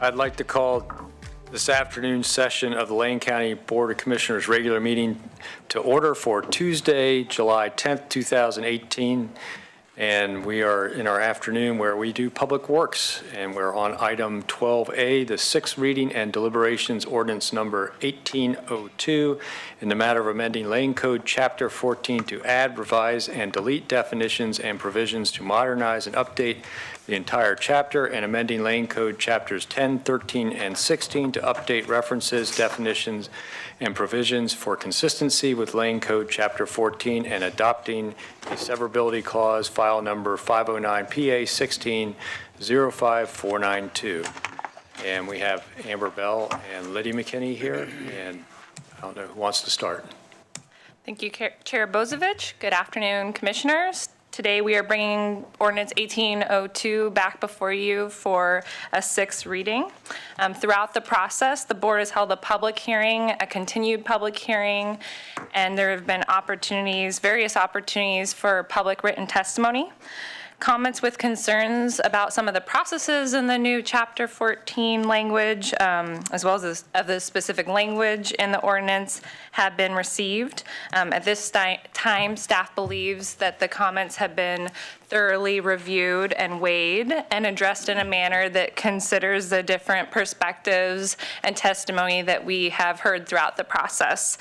I'd like to call this afternoon's session of the Lane County Board of Commissioners regular meeting to order for Tuesday, July 10th, 2018. And we are in our afternoon where we do public works, and we're on item 12A, the sixth reading and deliberations ordinance number 1802 in the matter of amending Lane Code Chapter 14 to add, revise, and delete definitions and provisions to modernize and update the entire chapter, and amending Lane Code Chapters 10, 13, and 16 to update references, definitions, and provisions for consistency with Lane Code Chapter 14, and adopting a severability clause, file number 509 PA 16-05492. And we have Amber Bell and Lydia McKinney here, and I don't know who wants to start. Thank you, Chair Bozovich. Good afternoon, Commissioners. Today we are bringing Ordinance 1802 back before you for a sixth reading. Throughout the process, the board has held a public hearing, a continued public hearing, and there have been various opportunities for public written testimony. Comments with concerns about some of the processes in the new Chapter 14 language, as well as of the specific language in the ordinance, have been received. At this time, staff believes that the comments have been thoroughly reviewed and weighed and addressed in a manner that considers the different perspectives and testimony that we have heard throughout the process.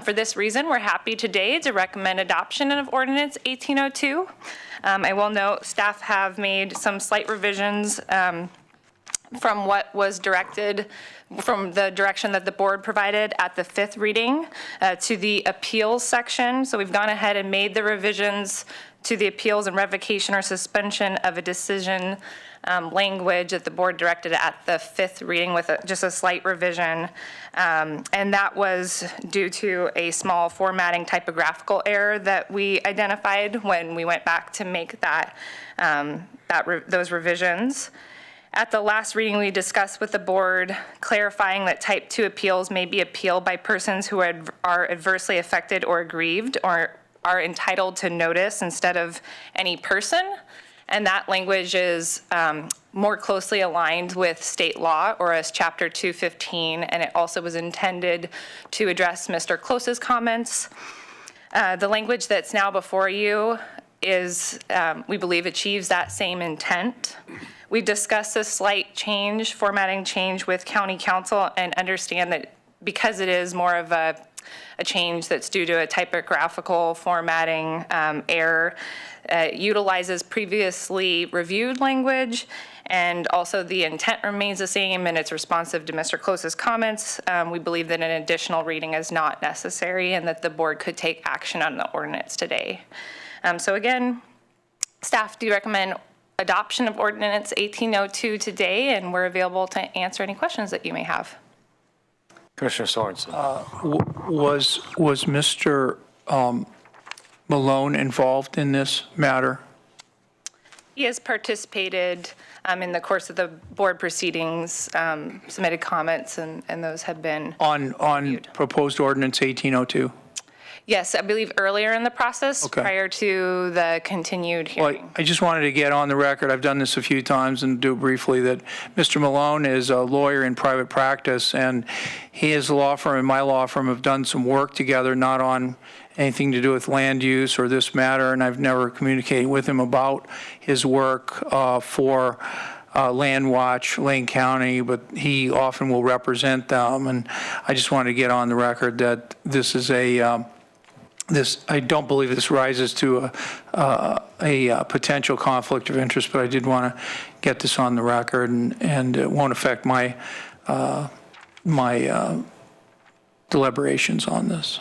For this reason, we're happy today to recommend adoption of Ordinance 1802. I will note staff have made some slight revisions from what was directed, from the direction that the board provided at the fifth reading to the appeals section. So we've gone ahead and made the revisions to the appeals and revocation or suspension of a decision language that the board directed at the fifth reading with just a slight revision. And that was due to a small formatting typographical error that we identified when we went back to make those revisions. At the last reading, we discussed with the board clarifying that type 2 appeals may be appealed by persons who are adversely affected or aggrieved or are entitled to notice instead of any person. And that language is more closely aligned with state law, or as Chapter 215, and it also was intended to address Mr. Close's comments. The language that's now before you is, we believe, achieves that same intent. We discussed a slight change, formatting change with County Council, and understand that because it is more of a change that's due to a typographical formatting error, utilizes previously reviewed language, and also the intent remains the same and it's responsive to Mr. Close's comments. We believe that an additional reading is not necessary and that the board could take action on the ordinance today. So again, staff do recommend adoption of Ordinance 1802 today, and we're available to answer any questions that you may have. Commissioner Sorensen. Was Mr. Malone involved in this matter? He has participated in the course of the board proceedings, submitted comments, and those have been On reviewed. proposed ordinance 1802? Yes, I believe earlier in the process, Okay. prior to the continued Well, hearing. I just wanted to get on the record, I've done this a few times and do it briefly, that Mr. Malone is a lawyer in private practice, and his law firm and my law firm have done some work together, not on anything to do with land use or this matter, and I've never communicated with him about his work for Land Watch, Lane County, but he often will represent them, and I just wanted to get on the record that this is I don't believe this rises to a potential conflict of interest, but I did want to get this on the record, and it won't affect my deliberations on this.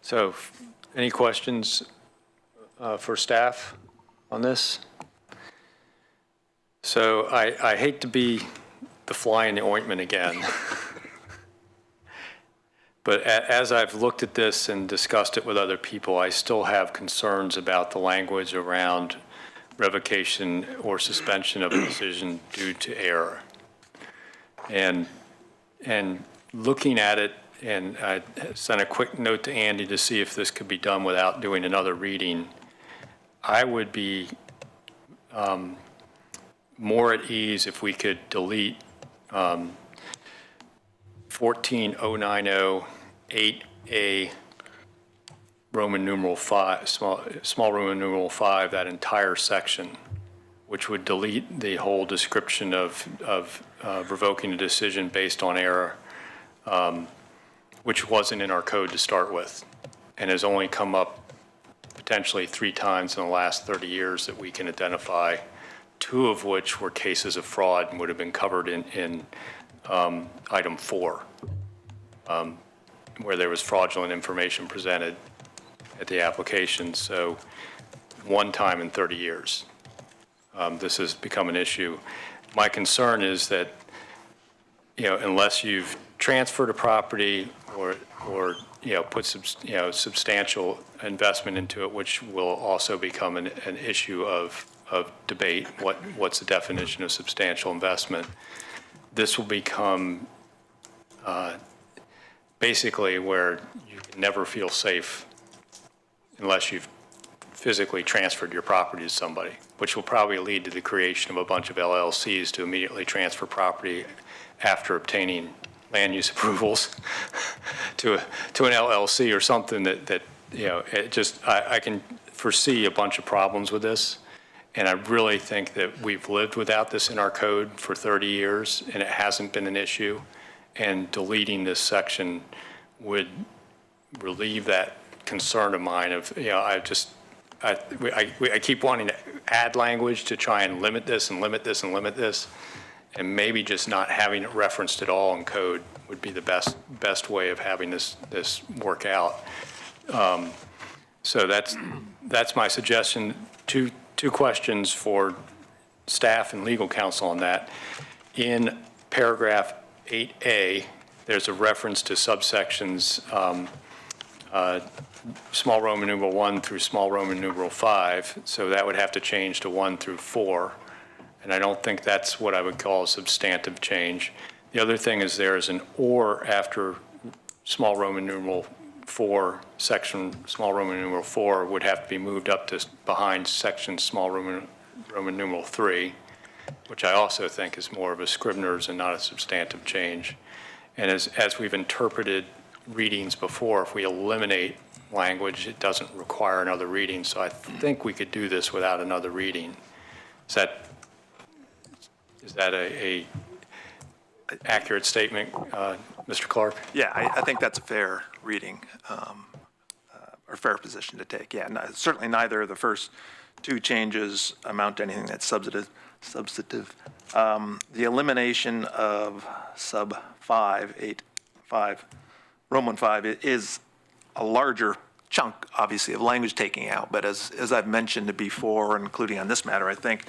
So any questions for staff on this? So I hate to be the fly in the ointment again. But as I've looked at this and discussed it with other people, I still have concerns about the language around revocation or suspension of a decision due to error. And looking at it, and I sent a quick note to Andy to see if this could be done without doing another reading, I would be more at ease if we could delete 14090-8A Roman numeral 5, small Roman numeral 5, that entire section, which would delete the whole description of revoking a decision based on error, which wasn't in our code to start with, and has only come up potentially 3 times in the last 30 years that we can identify, 2 of which were cases of fraud and would have been covered in item 4, where there was fraudulent information presented at the application. So 1 time in 30 years, this has become an issue. My concern is that, unless you've transferred a property or put substantial investment into it, which will also become an issue of debate, what's the definition of substantial investment, this will become basically where you can never feel safe unless you've physically transferred your property to somebody, which will probably lead to the creation of a bunch of LLCs to immediately transfer property after obtaining land use approvals to an LLC or something that I can foresee a bunch of problems with this. And I really think that we've lived without this in our code for 30 years, and it hasn't been an issue. And deleting this section would relieve that concern of mine of, I keep wanting to add language to try and limit this and limit this and limit this. And maybe just not having it referenced at all in code would be the best way of having this work out. So that's my suggestion. Two questions for staff and legal counsel on that. In paragraph 8A, there's a reference to subsections small Roman numeral 1 through small Roman numeral 5. So that would have to change to 1 through 4. And I don't think that's what I would call a substantive change. The other thing is there is an or after small Roman numeral 4, section small Roman numeral 4 would have to be moved up to behind section small Roman numeral 3, which I also think is more of a Scribner's and not a substantive change. And as we've interpreted readings before, if we eliminate language, it doesn't require another reading. So I think we could do this without another reading. Is that a accurate statement, Mr. Clark? Yeah, I think that's a fair reading, or fair position to take. Yeah, certainly neither of the first 2 changes amount to anything that's substantive. The elimination of sub 5, 8.5, Roman 5 is a larger chunk, obviously, of language taking out. But as I've mentioned before, including on this matter, I think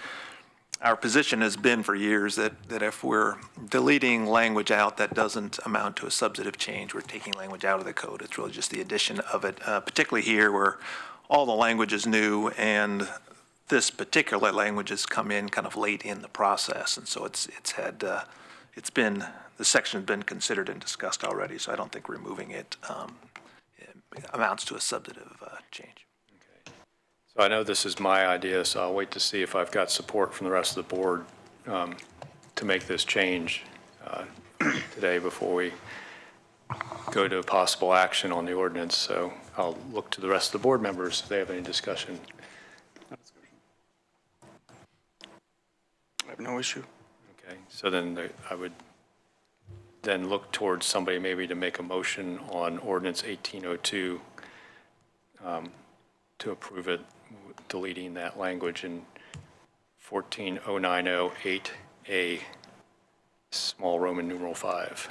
our position has been for years that if we're deleting language out that doesn't amount to a substantive change, we're taking language out of the code. It's really just the addition of it, particularly here where all the language is new and this particular language has come in kind of late in the process. And so the section's been considered and discussed already. So I don't think removing it amounts to a substantive change. So I know this is my idea, so I'll wait to see if I've got support from the rest of the board to make this change today before we go to possible action on the ordinance. So I'll look to the rest of the board members if they have any discussion. I have no issue. Okay, so then I would then look towards somebody maybe to make a motion on ordinance 1802 to approve it, deleting that language in 14090-8A, small Roman numeral 5.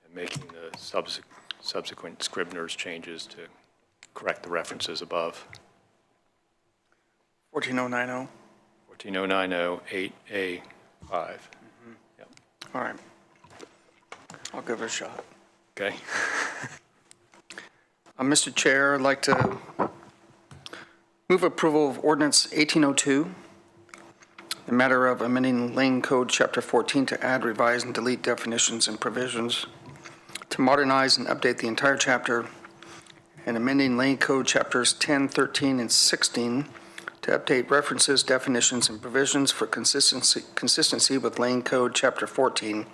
And making the subsequent Scribner's changes to correct the references above. 14090. 14090-8A5. Yep. All right. I'll give it a shot. Okay. Mr. Chair, I'd like to move approval of ordinance 1802 the matter of amending Lane Code Chapter 14 to add, revise, and delete definitions and provisions, to modernize and update the entire chapter, and amending Lane Code Chapters 10, 13, and 16 to update references, definitions, and provisions for consistency with Lane Code Chapter 14,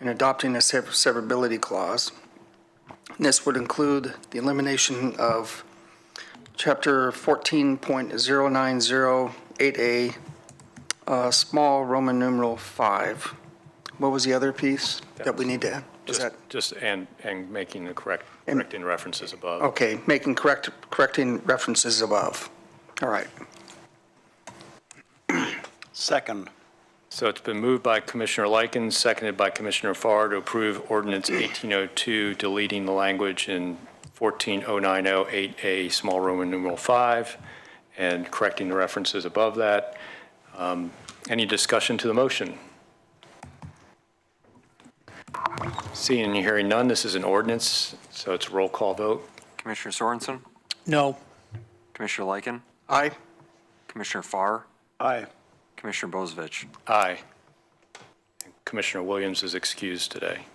and adopting a severability clause. This would include the elimination of Chapter 14.0908A, small Roman numeral 5. What was the other piece that we need to add? Was that? And making the correcting references above. Okay, correcting references above. All right. Second. So it's been moved by Commissioner Likens, seconded by Commissioner Farr to approve ordinance 1802, deleting the language in 14.0908A, small Roman numeral 5, and correcting the references above that. Any discussion to the motion? Seeing and hearing none, this is an ordinance, so it's a roll call vote. Commissioner Sorensen? No. Commissioner Lycan? Aye. Commissioner Farr? Aye. Commissioner Bozievich? Aye. Commissioner Williams is excused today.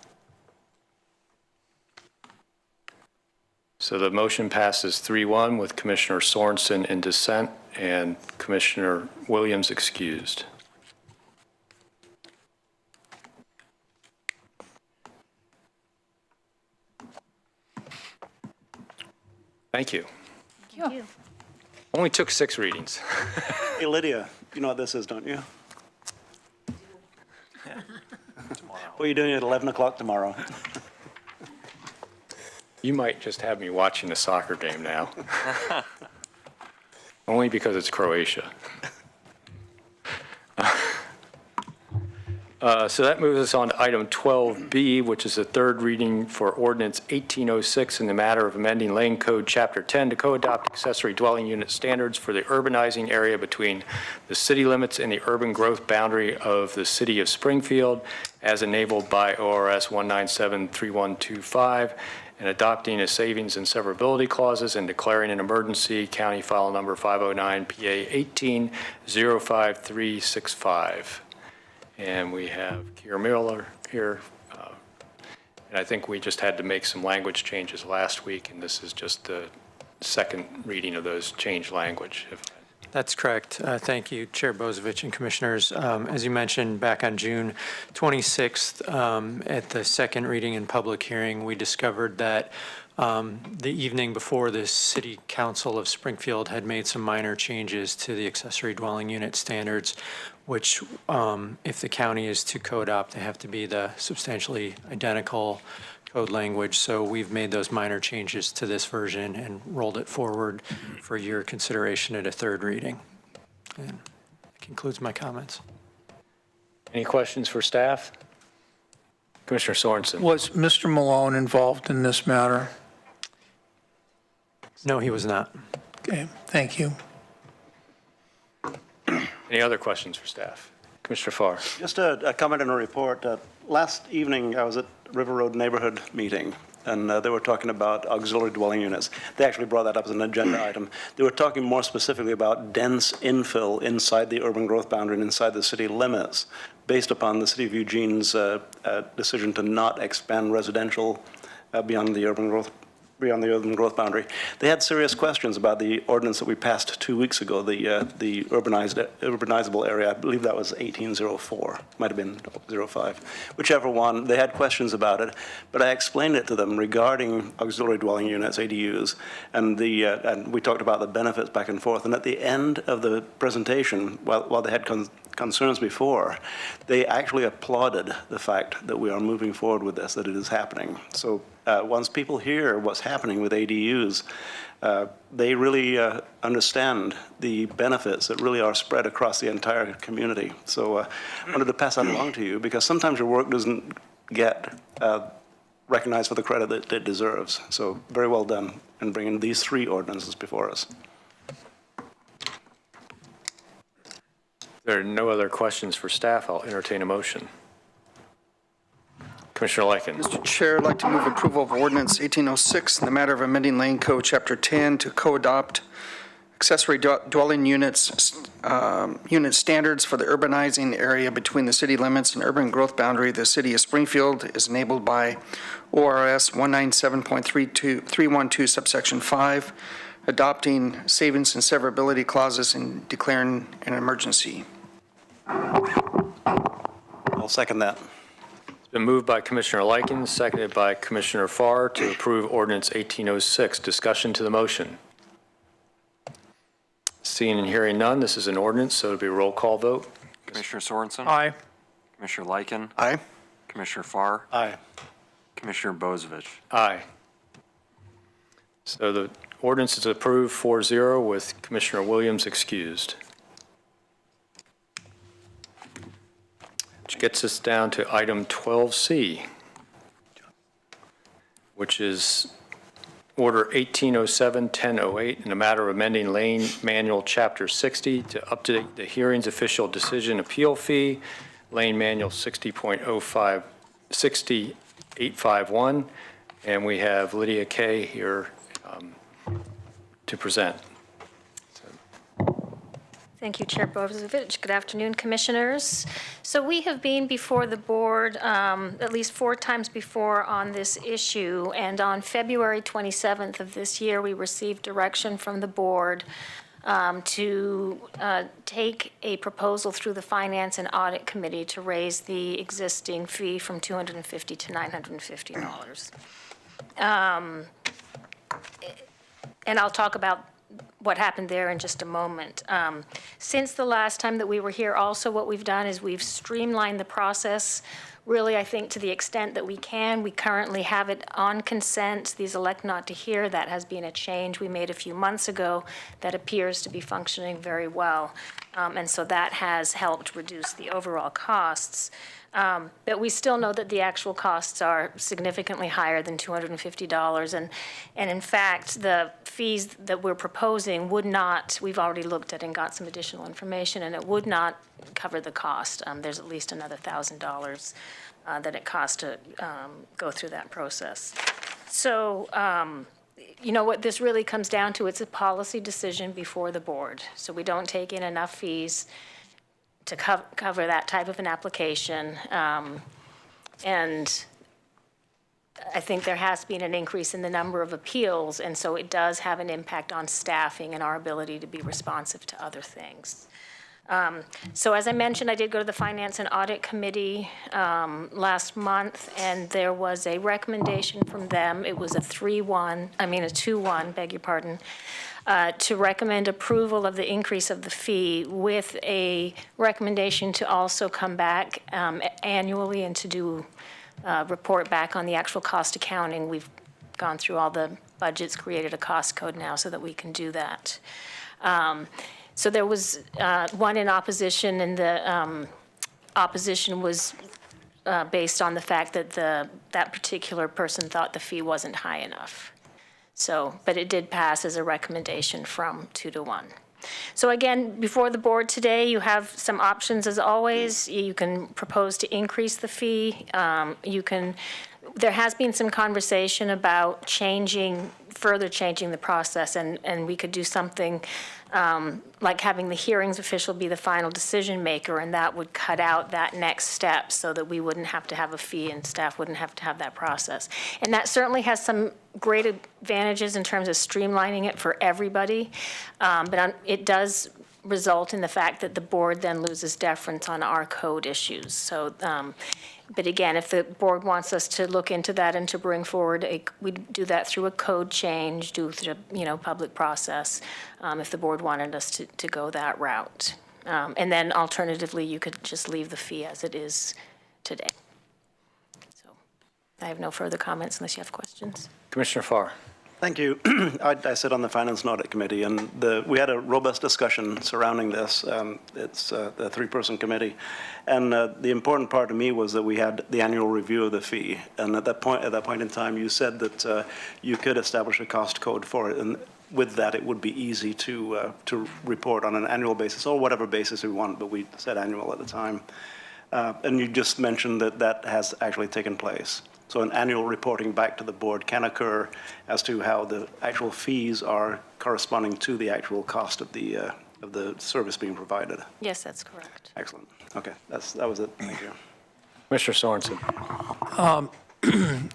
So the motion passes 3-1 with Commissioner Sorensen in dissent and Commissioner Williams excused. Thank you. Thank you. Only took 6 readings. Hey, Lydia, you know what this is, don't you? What are you doing at 11 o'clock tomorrow? You might just have me watching the soccer game now. Only because it's Croatia. So that moves us on to item 12B, which is the third reading for ordinance 1806 in the matter of amending Lane Code Chapter 10 to co-adopt accessory dwelling unit standards for the urbanizing area between the city limits and the urban growth boundary of the city of Springfield as enabled by ORS 1973125, and adopting a savings and severability clauses and declaring an emergency, county file number 509 PA 18-05365. And we have Keir Miller here. And I think we just had to make some language changes last week, and this is just the second reading of those changed language. That's correct. Thank you, Chair Bozievich and Commissioners. As you mentioned, back on June 26th, at the second reading and public hearing, we discovered that the evening before the City Council of Springfield had made some minor changes to the accessory dwelling unit standards, which, if the county is to co-adopt, they have to be the substantially identical code language. So we've made those minor changes to this version and rolled it forward for your consideration at a third reading. And that concludes my comments. Any questions for staff? Commissioner Sorensen. Was Mr. Malone involved in this matter? No, he was not. Okay, thank you. Any other questions for staff? Commissioner Farr. Just a comment and a report. Last evening, I was at River Road Neighborhood Meeting, and they were talking about auxiliary dwelling units. They actually brought that up as an agenda item. They were talking more specifically about dense infill inside the urban growth boundary and inside the city limits, based upon the City of Eugene's decision to not expand residential beyond the urban growth boundary. They had serious questions about the ordinance that we passed 2 weeks ago, the urbanizable area. I believe that was 1804, might have been 05, whichever one. They had questions about it, but I explained it to them regarding auxiliary dwelling units, ADUs, and we talked about the benefits back and forth. And at the end of the presentation, while they had concerns before, they actually applauded the fact that we are moving forward with this, that it is happening. So once people hear what's happening with ADUs, they really understand the benefits that really are spread across the entire community. So I wanted to pass that along to you, because sometimes your work doesn't get recognized for the credit that it deserves. So very well done in bringing these 3 ordinances before us. If there are no other questions for staff, I'll entertain a motion. Commissioner Likens. Mr. Chair, I'd like to move approval of ordinance 1806 in the matter of amending Lane Code Chapter 10 to co-adopt accessory dwelling units, unit standards for the urbanizing area between the city limits and urban growth boundary of the city of Springfield is enabled by ORS 197.312 subsection 5, adopting savings and severability clauses and declaring an emergency. I'll second that. It's been moved by Commissioner Likens, seconded by Commissioner Farr to approve ordinance 1806. Discussion to the motion. Seeing and hearing none, this is an ordinance, so it'll be a roll call vote. Commissioner Sorensen? Aye. Commissioner Lycan? Aye. Commissioner Farr? Aye. Commissioner Bozic? Aye. So the ordinance is approved 4-0 with Commissioner Williams excused. Which gets us down to item 12C, which is Order 1807-1008 in a matter of amending Lane Manual Chapter 60 to update the hearings official decision appeal fee, Lane Manual 60.851, and we have Lydia Kay here to present. Thank you, Chair Bozic. Good afternoon, Commissioners. So we have been before the board at least 4 times before on this issue, and on February 27th of this year, we received direction from the board to take a proposal through the Finance and Audit Committee to raise the existing fee from $250 to $950. And I'll talk about what happened there in just a moment. Since the last time that we were here, also what we've done is we've streamlined the process, really, I think, to the extent that we can. We currently have it on consent. These elect not to hear. That has been a change we made a few months ago that appears to be functioning very well. And so that has helped reduce the overall costs. But we still know that the actual costs are significantly higher than $250. And in fact, the fees that we're proposing would not, we've already looked at and got some additional information, and it would not cover the cost. There's at least another $1,000 that it costs to go through that process. So, you know, what this really comes down to, it's a policy decision before the board. So we don't take in enough fees to cover that type of an application. And I think there has been an increase in the number of appeals, and so it does have an impact on staffing and our ability to be responsive to other things. So as I mentioned, I did go to the Finance and Audit Committee last month, and there was a recommendation from them. It was a 2-1, beg your pardon, to recommend approval of the increase of the fee with a recommendation to also come back annually and to do report back on the actual cost accounting. We've gone through all the budgets, created a cost code now so that we can do that. So there was one in opposition, and the opposition was based on the fact that that particular person thought the fee wasn't high enough. So, but it did pass as a recommendation from 2-1. So again, before the board today, you have some options as always. You can propose to increase the fee. There has been some conversation about further changing the process, and we could do something like having the hearings official be the final decision maker, and that would cut out that next step so that we wouldn't have to have a fee and staff wouldn't have to have that process. And that certainly has some great advantages in terms of streamlining it for everybody, but it does result in the fact that the board then loses deference on our code issues. So, but again, if the board wants us to look into that and to bring forward we do that through a code change, through public process, if the board wanted us to go that route. And then alternatively, you could just leave the fee as it is today. So I have no further comments unless you have questions. Commissioner Farr. Thank you. I sit on the Finance and Audit Committee, and we had a robust discussion surrounding this. It's a 3-person committee. And the important part to me was that we had the annual review of the fee. And at that point in time, you said that you could establish a cost code for it. And with that, it would be easy to report on an annual basis, or whatever basis we want, but we said annual at the time. And you just mentioned that has actually taken place. So an annual reporting back to the board can occur as to how the actual fees are corresponding to the actual cost of the service being provided. Yes, that's correct. Excellent. Okay, that was it. Thank you. Commissioner Sorensen.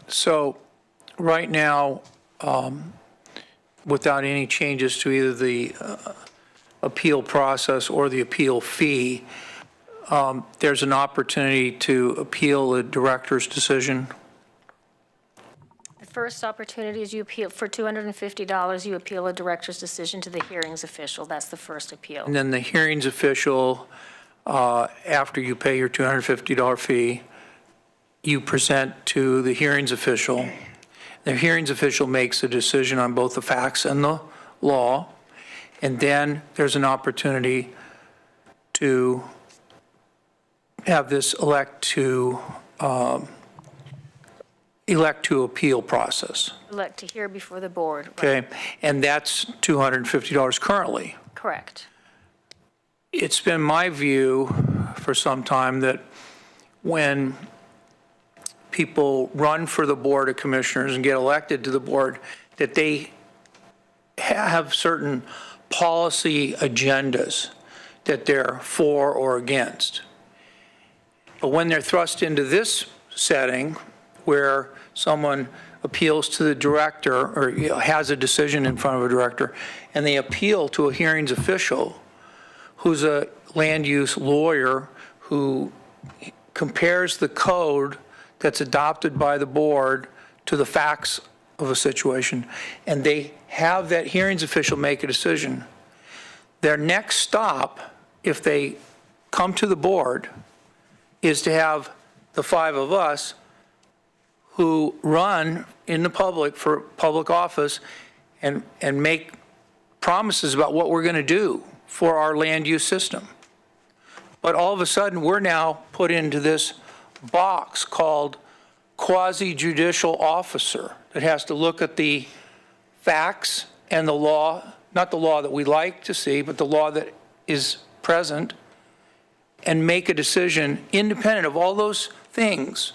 So right now, without any changes to either the appeal process or the appeal fee, there's an opportunity to appeal the director's decision. The first opportunity is you appeal, for $250, you appeal a director's decision to the hearings official. That's the first appeal. And then the hearings official, after you pay your $250 fee, you present to the hearings official. The hearings official makes a decision on both the facts and the law. And then there's an opportunity to have this elect to appeal process, Elect to hear before the board. Right. okay? And that's $250 currently. Correct. It's been my view for some time that when people run for the Board of Commissioners and get elected to the board, that they have certain policy agendas that they're for or against. But when they're thrust into this setting where someone appeals to the director or has a decision in front of a director and they appeal to a hearings official who's a land use lawyer who compares the code that's adopted by the board to the facts of a situation, and they have that hearings official make a decision, their next stop, if they come to the board, is to have the five of us who run in the public for public office and make promises about what we're going to do for our land use system. But all of a sudden, we're now put into this box called quasi-judicial officer that has to look at the facts and the law, not the law that we like to see, but the law that is present, and make a decision independent of all those things.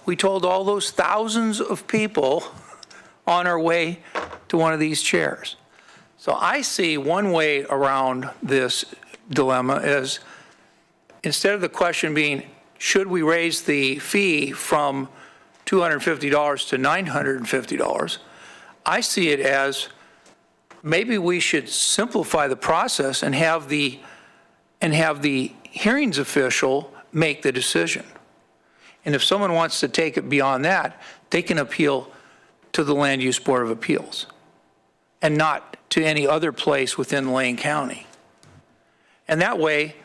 We told all those thousands of people on our way to one of these chairs. So I see one way around this dilemma is, instead of the question being, should we raise the fee from $250 to $950, I see it as maybe we should simplify the process and have the hearings official make the decision. And if someone wants to take it beyond that, they can appeal to the Land Use Board of Appeals and not to any other place within Lane County. And that way,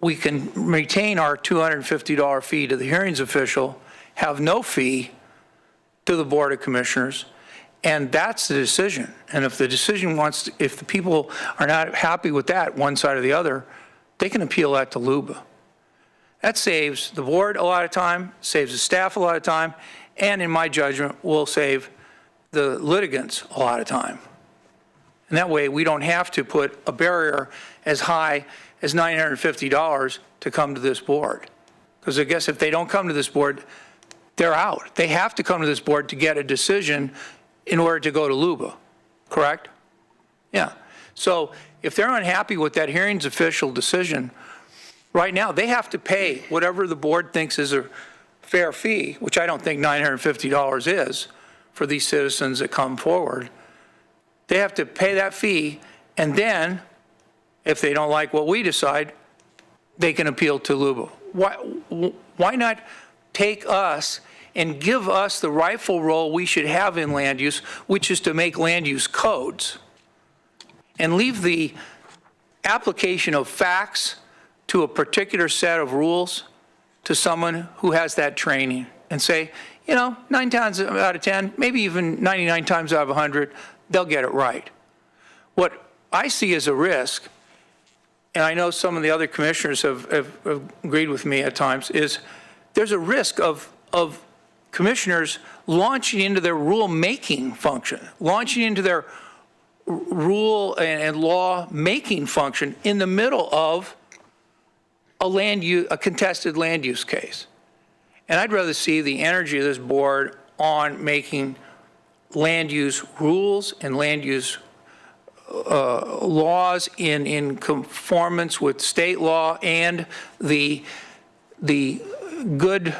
we can retain our $250 fee to the hearings official, have no fee to the Board of Commissioners, and that's the decision. And if the decision wants to, if the people are not happy with that, one side or the other, they can appeal that to LUBA. That saves the board a lot of time, saves the staff a lot of time, and in my judgment, will save the litigants a lot of time. And that way, we don't have to put a barrier as high as $950 to come to this board. Because I guess if they don't come to this board, they're out. They have to come to this board to get a decision in order to go to LUBA, correct? Yeah. So if they're unhappy with that hearings official decision, right now, they have to pay whatever the board thinks is a fair fee, which I don't think $950 is for these citizens that come forward. They have to pay that fee, and then, if they don't like what we decide, they can appeal to LUBA. Why not take us and give us the rightful role we should have in land use, which is to make land use codes, and leave the application of facts to a particular set of rules to someone who has that training, and say, 9 times out of 10, maybe even 99 times out of 100, they'll get it right. What I see as a risk, and I know some of the other commissioners have agreed with me at times, is there's a risk of commissioners launching into their rule-making function, launching into their rule and law-making function in the middle of a contested land use case. And I'd rather see the energy of this board on making land use rules and land use laws in conformance with state law and the good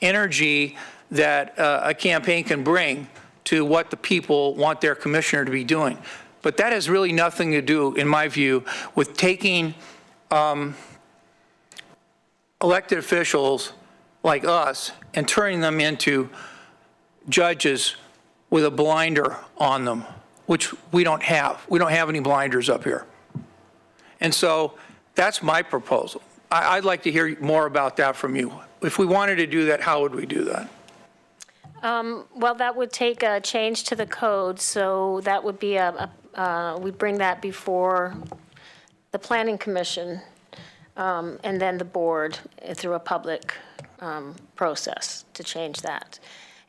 energy that a campaign can bring to what the people want their commissioner to be doing. But that has really nothing to do, in my view, with taking elected officials like us and turning them into judges with a blinder on them, which we don't have. We don't have any blinders up here. And so that's my proposal. I'd like to hear more about that from you. If we wanted to do that, how would we do that? Well, that would take a change to the code, so that would be we bring that before the Planning Commission and then the board through a public process to change that.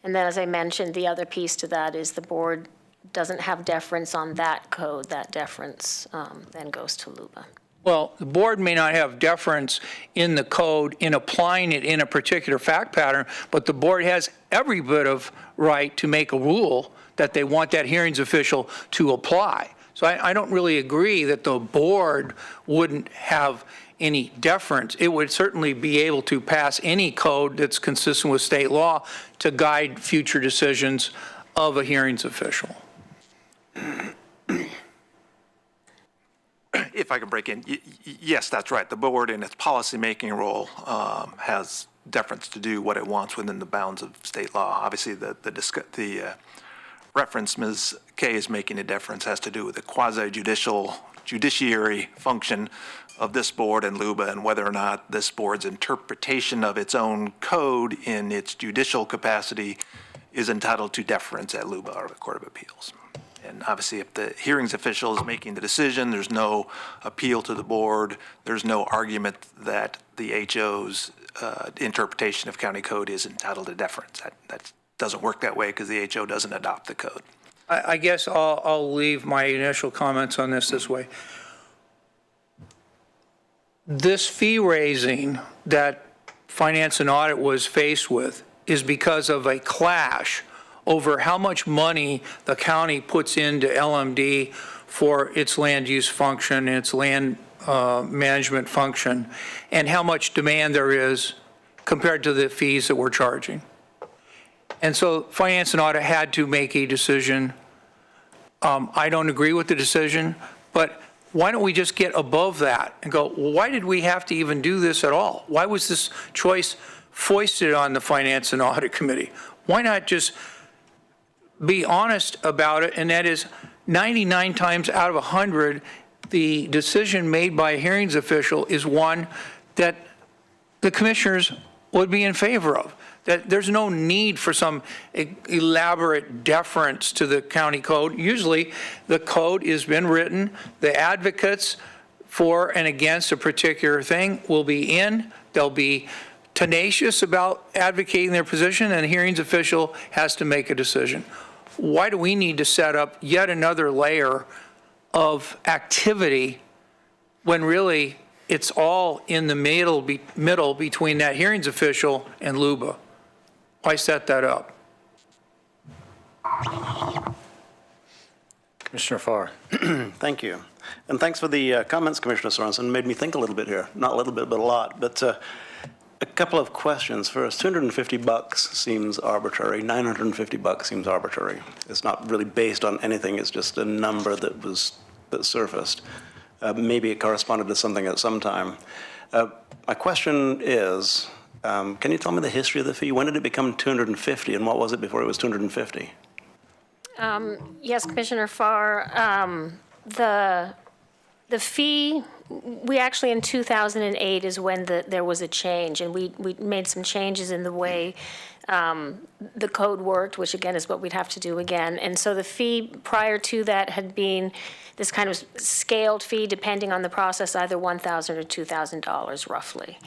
And then, as I mentioned, the other piece to that is the board doesn't have deference on that code. That deference then goes to LUBA. Well, the board may not have deference in the code in applying it in a particular fact pattern, but the board has every bit of right to make a rule that they want that hearings official to apply. So I don't really agree that the board wouldn't have any deference. It would certainly be able to pass any code that's consistent with state law to guide future decisions of a hearings official. If I can break in, yes, that's right. The board in its policymaking role has deference to do what it wants within the bounds of state law. Obviously, the reference Ms. Kay is making a deference has to do with the judiciary function of this board and LUBA and whether or not this board's interpretation of its own code in its judicial capacity is entitled to deference at LUBA or the Court of Appeals. And obviously, if the hearings official is making the decision, there's no appeal to the board, there's no argument that the HO's interpretation of county code is entitled to deference. That doesn't work that way because the HO doesn't adopt the code. I guess I'll leave my initial comments on this way. This fee raising that Finance and Audit was faced with is because of a clash over how much money the county puts into LMD for its land use function, its land management function, and how much demand there is compared to the fees that we're charging. And so Finance and Audit had to make a decision. I don't agree with the decision, but why don't we just get above that and go, well, why did we have to even do this at all? Why was this choice foisted on the Finance and Audit Committee? Why not just be honest about it? And that is 99 times out of 100, the decision made by a hearings official is one that the commissioners would be in favor of. That there's no need for some elaborate deference to the county code. Usually the code has been written, the advocates for and against a particular thing will be in, they'll be tenacious about advocating their position, and the hearings official has to make a decision. Why do we need to set up yet another layer of activity when really it's all in the middle between that hearings official and LUBA? Why set that up? Commissioner Farr. Thank you. And thanks for the comments, Commissioner Sorensen. Made me think a little bit here. Not a little bit, but a lot. But a couple of questions. First, $250 seems arbitrary. $950 seems arbitrary. It's not really based on anything. It's just a number that surfaced. Maybe it corresponded to something at some time. My question is, can you tell me the history of the fee? When did it become $250, and what was it before it was $250? Yes, Commissioner Farr. The fee, we actually in 2008 is when there was a change, and we made some changes in the way the code worked, which again is what we'd have to do again. And so the fee prior to that had been this kind of scaled fee depending on the process, either $1,000 or $2,000 roughly.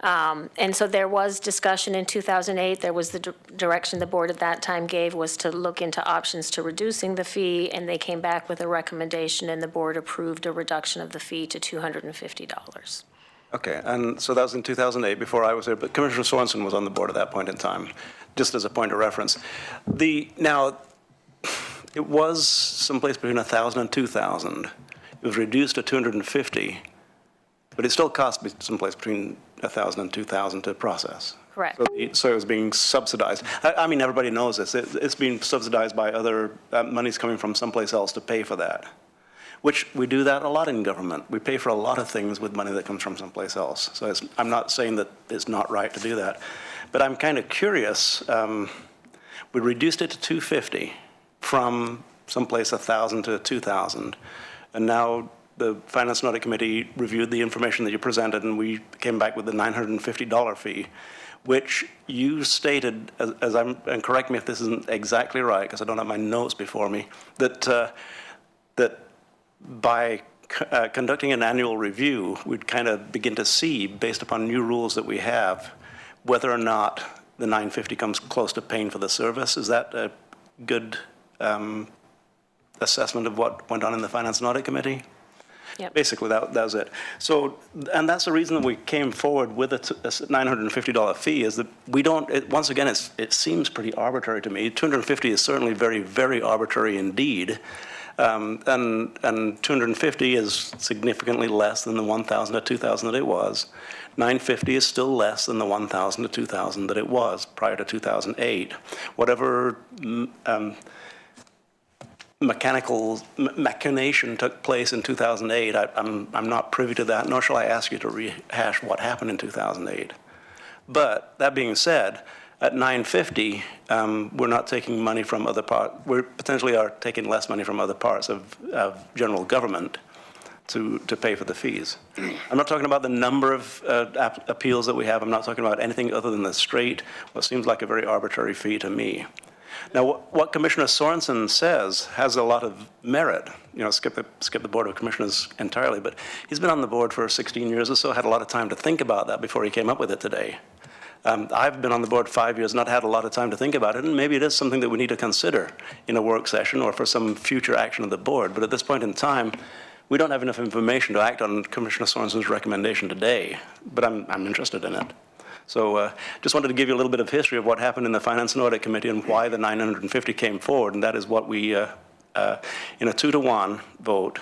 And so there was discussion in 2008. There was the direction the board at that time gave was to look into options to reducing the fee, and they came back with a recommendation, and the board approved a reduction of the fee to $250. Okay, and so that was in 2008, before I was there, but Commissioner Sorensen was on the board at that point in time, just as a point of reference. Now, It was someplace between 1,000 and 2,000. It was reduced to 250, but it still cost me someplace between 1,000 and 2,000 to process. Correct. So it was being subsidized. I mean, everybody knows this. It's being subsidized by other monies coming from someplace else to pay for that, which we do that a lot in government. We pay for a lot of things with money that comes from someplace else. So I'm not saying that it's not right to do that. But I'm kind of curious. We reduced it to 250 from someplace 1,000 to 2,000. And now the Finance and Audit Committee reviewed the information that you presented, and we came back with the $950 fee, which you stated, and correct me if this isn't exactly right, because I don't have my notes before me, that by conducting an annual review, we'd kind of begin to see, based upon new rules that we have, whether or not the $950 comes close to paying for the service. Is that a good assessment of what went on in the Finance and Audit Committee? Yep. Basically, that was it. So, and that's the reason that we came forward with a $950 fee, is that we don't, once again, it seems pretty arbitrary to me. 250 is certainly very, very arbitrary indeed. And 250 is significantly less than the 1,000 to 2,000 that it was. 950 is still less than the 1,000 to 2,000 that it was prior to 2008. Whatever machination took place in 2008, I'm not privy to that, nor shall I ask you to rehash what happened in 2008. But that being said, at 950, we're not taking money from other parts. We potentially are taking less money from other parts of general government to pay for the fees. I'm not talking about the number of appeals that we have. I'm not talking about anything other than the straight, what seems like a very arbitrary fee to me. Now, what Commissioner Sorensen says has a lot of merit. You know, skip the Board of Commissioners entirely, but he's been on the board for 16 years or so, had a lot of time to think about that before he came up with it today. I've been on the board 5 years, not had a lot of time to think about it, and maybe it is something that we need to consider in a work session or for some future action of the board. But at this point in time, we don't have enough information to act on Commissioner Sorensen's recommendation today, but I'm interested in it. So just wanted to give you a little bit of history of what happened in the Finance and Audit Committee and why the 950 came forward, and that is what we, in a 2-to-1 vote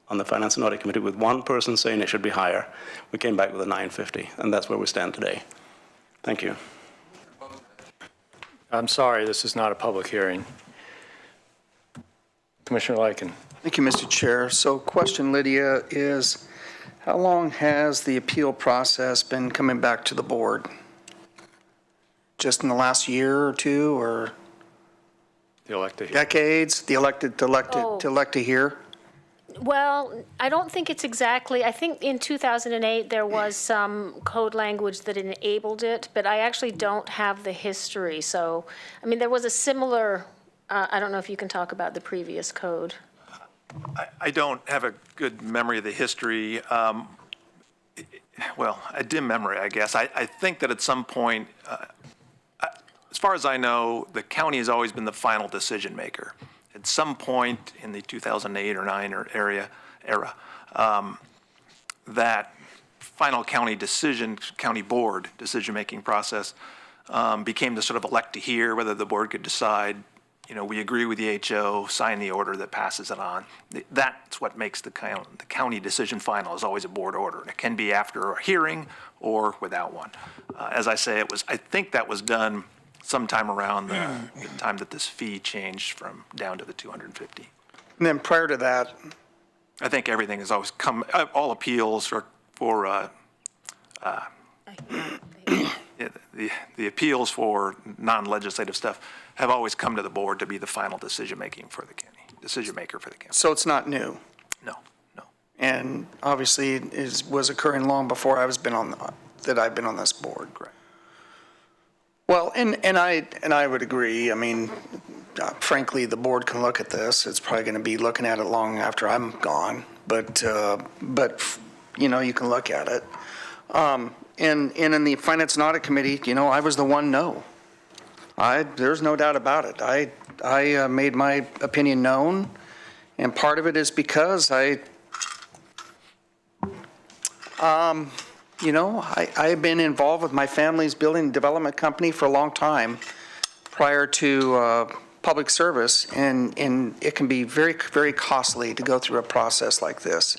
on the Finance and Audit Committee, with one person saying it should be higher, we came back with a 950, and that's where we stand today. Thank you. I'm sorry, this is not a public hearing. Commissioner Lykin. Thank you, Mr. Chair. So question, Lydia, is how long has the appeal process been coming back to the board? Just in the last year or two, or The elected. decades, to elect to hear? Well, I don't think it's exactly, I think in 2008, there was some code language that enabled it, but I actually don't have the history. So, I mean, there was a similar, I don't know if you can talk about the previous code. I don't have a good memory of the history. Well, a dim memory, I guess. I think that at some point, as far as I know, the county has always been the final decision maker. At some point in the 2008 or 9 era, that final county board decision-making process became the sort of elect to hear, whether the board could decide, you know, we agree with the HO, sign the order that passes it on. That's what makes the county decision final, is always a board order. It can be after a hearing or without one. As I say, I think that was done sometime around the time that this fee changed from down to the 250. And then prior to that, I think everything has always come, all appeals for the appeals for non-legislative stuff have always come to the board to be the final decision maker for the county. so it's not new. No. And obviously it was occurring long before I've been on this board. Correct. Well, and I would agree. I mean, frankly, the board can look at this. It's probably going to be looking at it long after I'm gone, but you know, you can look at it. And in the Finance and Audit Committee, you know, I was the one no. There's no doubt about it. I made my opinion known, and part of it is because you know, I've been involved with my family's building and development company for a long time prior to public service, and it can be very, very costly to go through a process like this.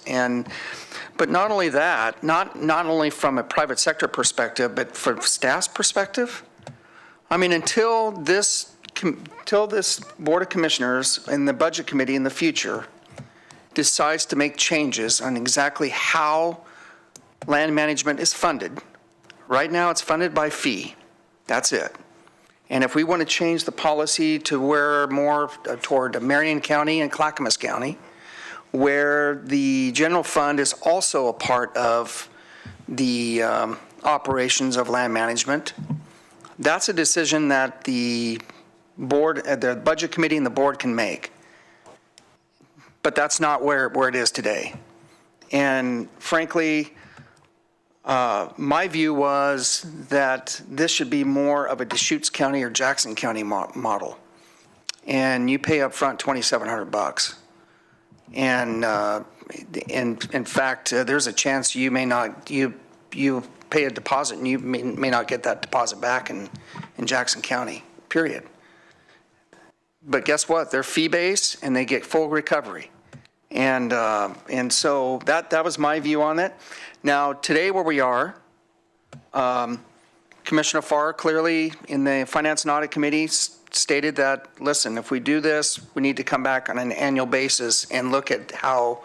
But not only that, not only from a private sector perspective, but from staff's perspective, I mean, until this Board of Commissioners and the Budget Committee in the future decides to make changes on exactly how land management is funded. Right now, it's funded by fee. That's it. And if we want to change the policy to where more toward Marion County and Clackamas County, where the general fund is also a part of the operations of land management, that's a decision that the board, the Budget Committee and the board can make. But that's not where it is today. And frankly, my view was that this should be more of a Deschutes County or Jackson County model. And you pay up front $2,700. And in fact, there's a chance you may not, you pay a deposit and you may not get that deposit back in Jackson County, period. But guess what? They're fee-based and they get full recovery. And so that was my view on it. Now, today where we are, Commissioner Farr clearly in the Finance and Audit Committee stated that, listen, if we do this, we need to come back on an annual basis and look at how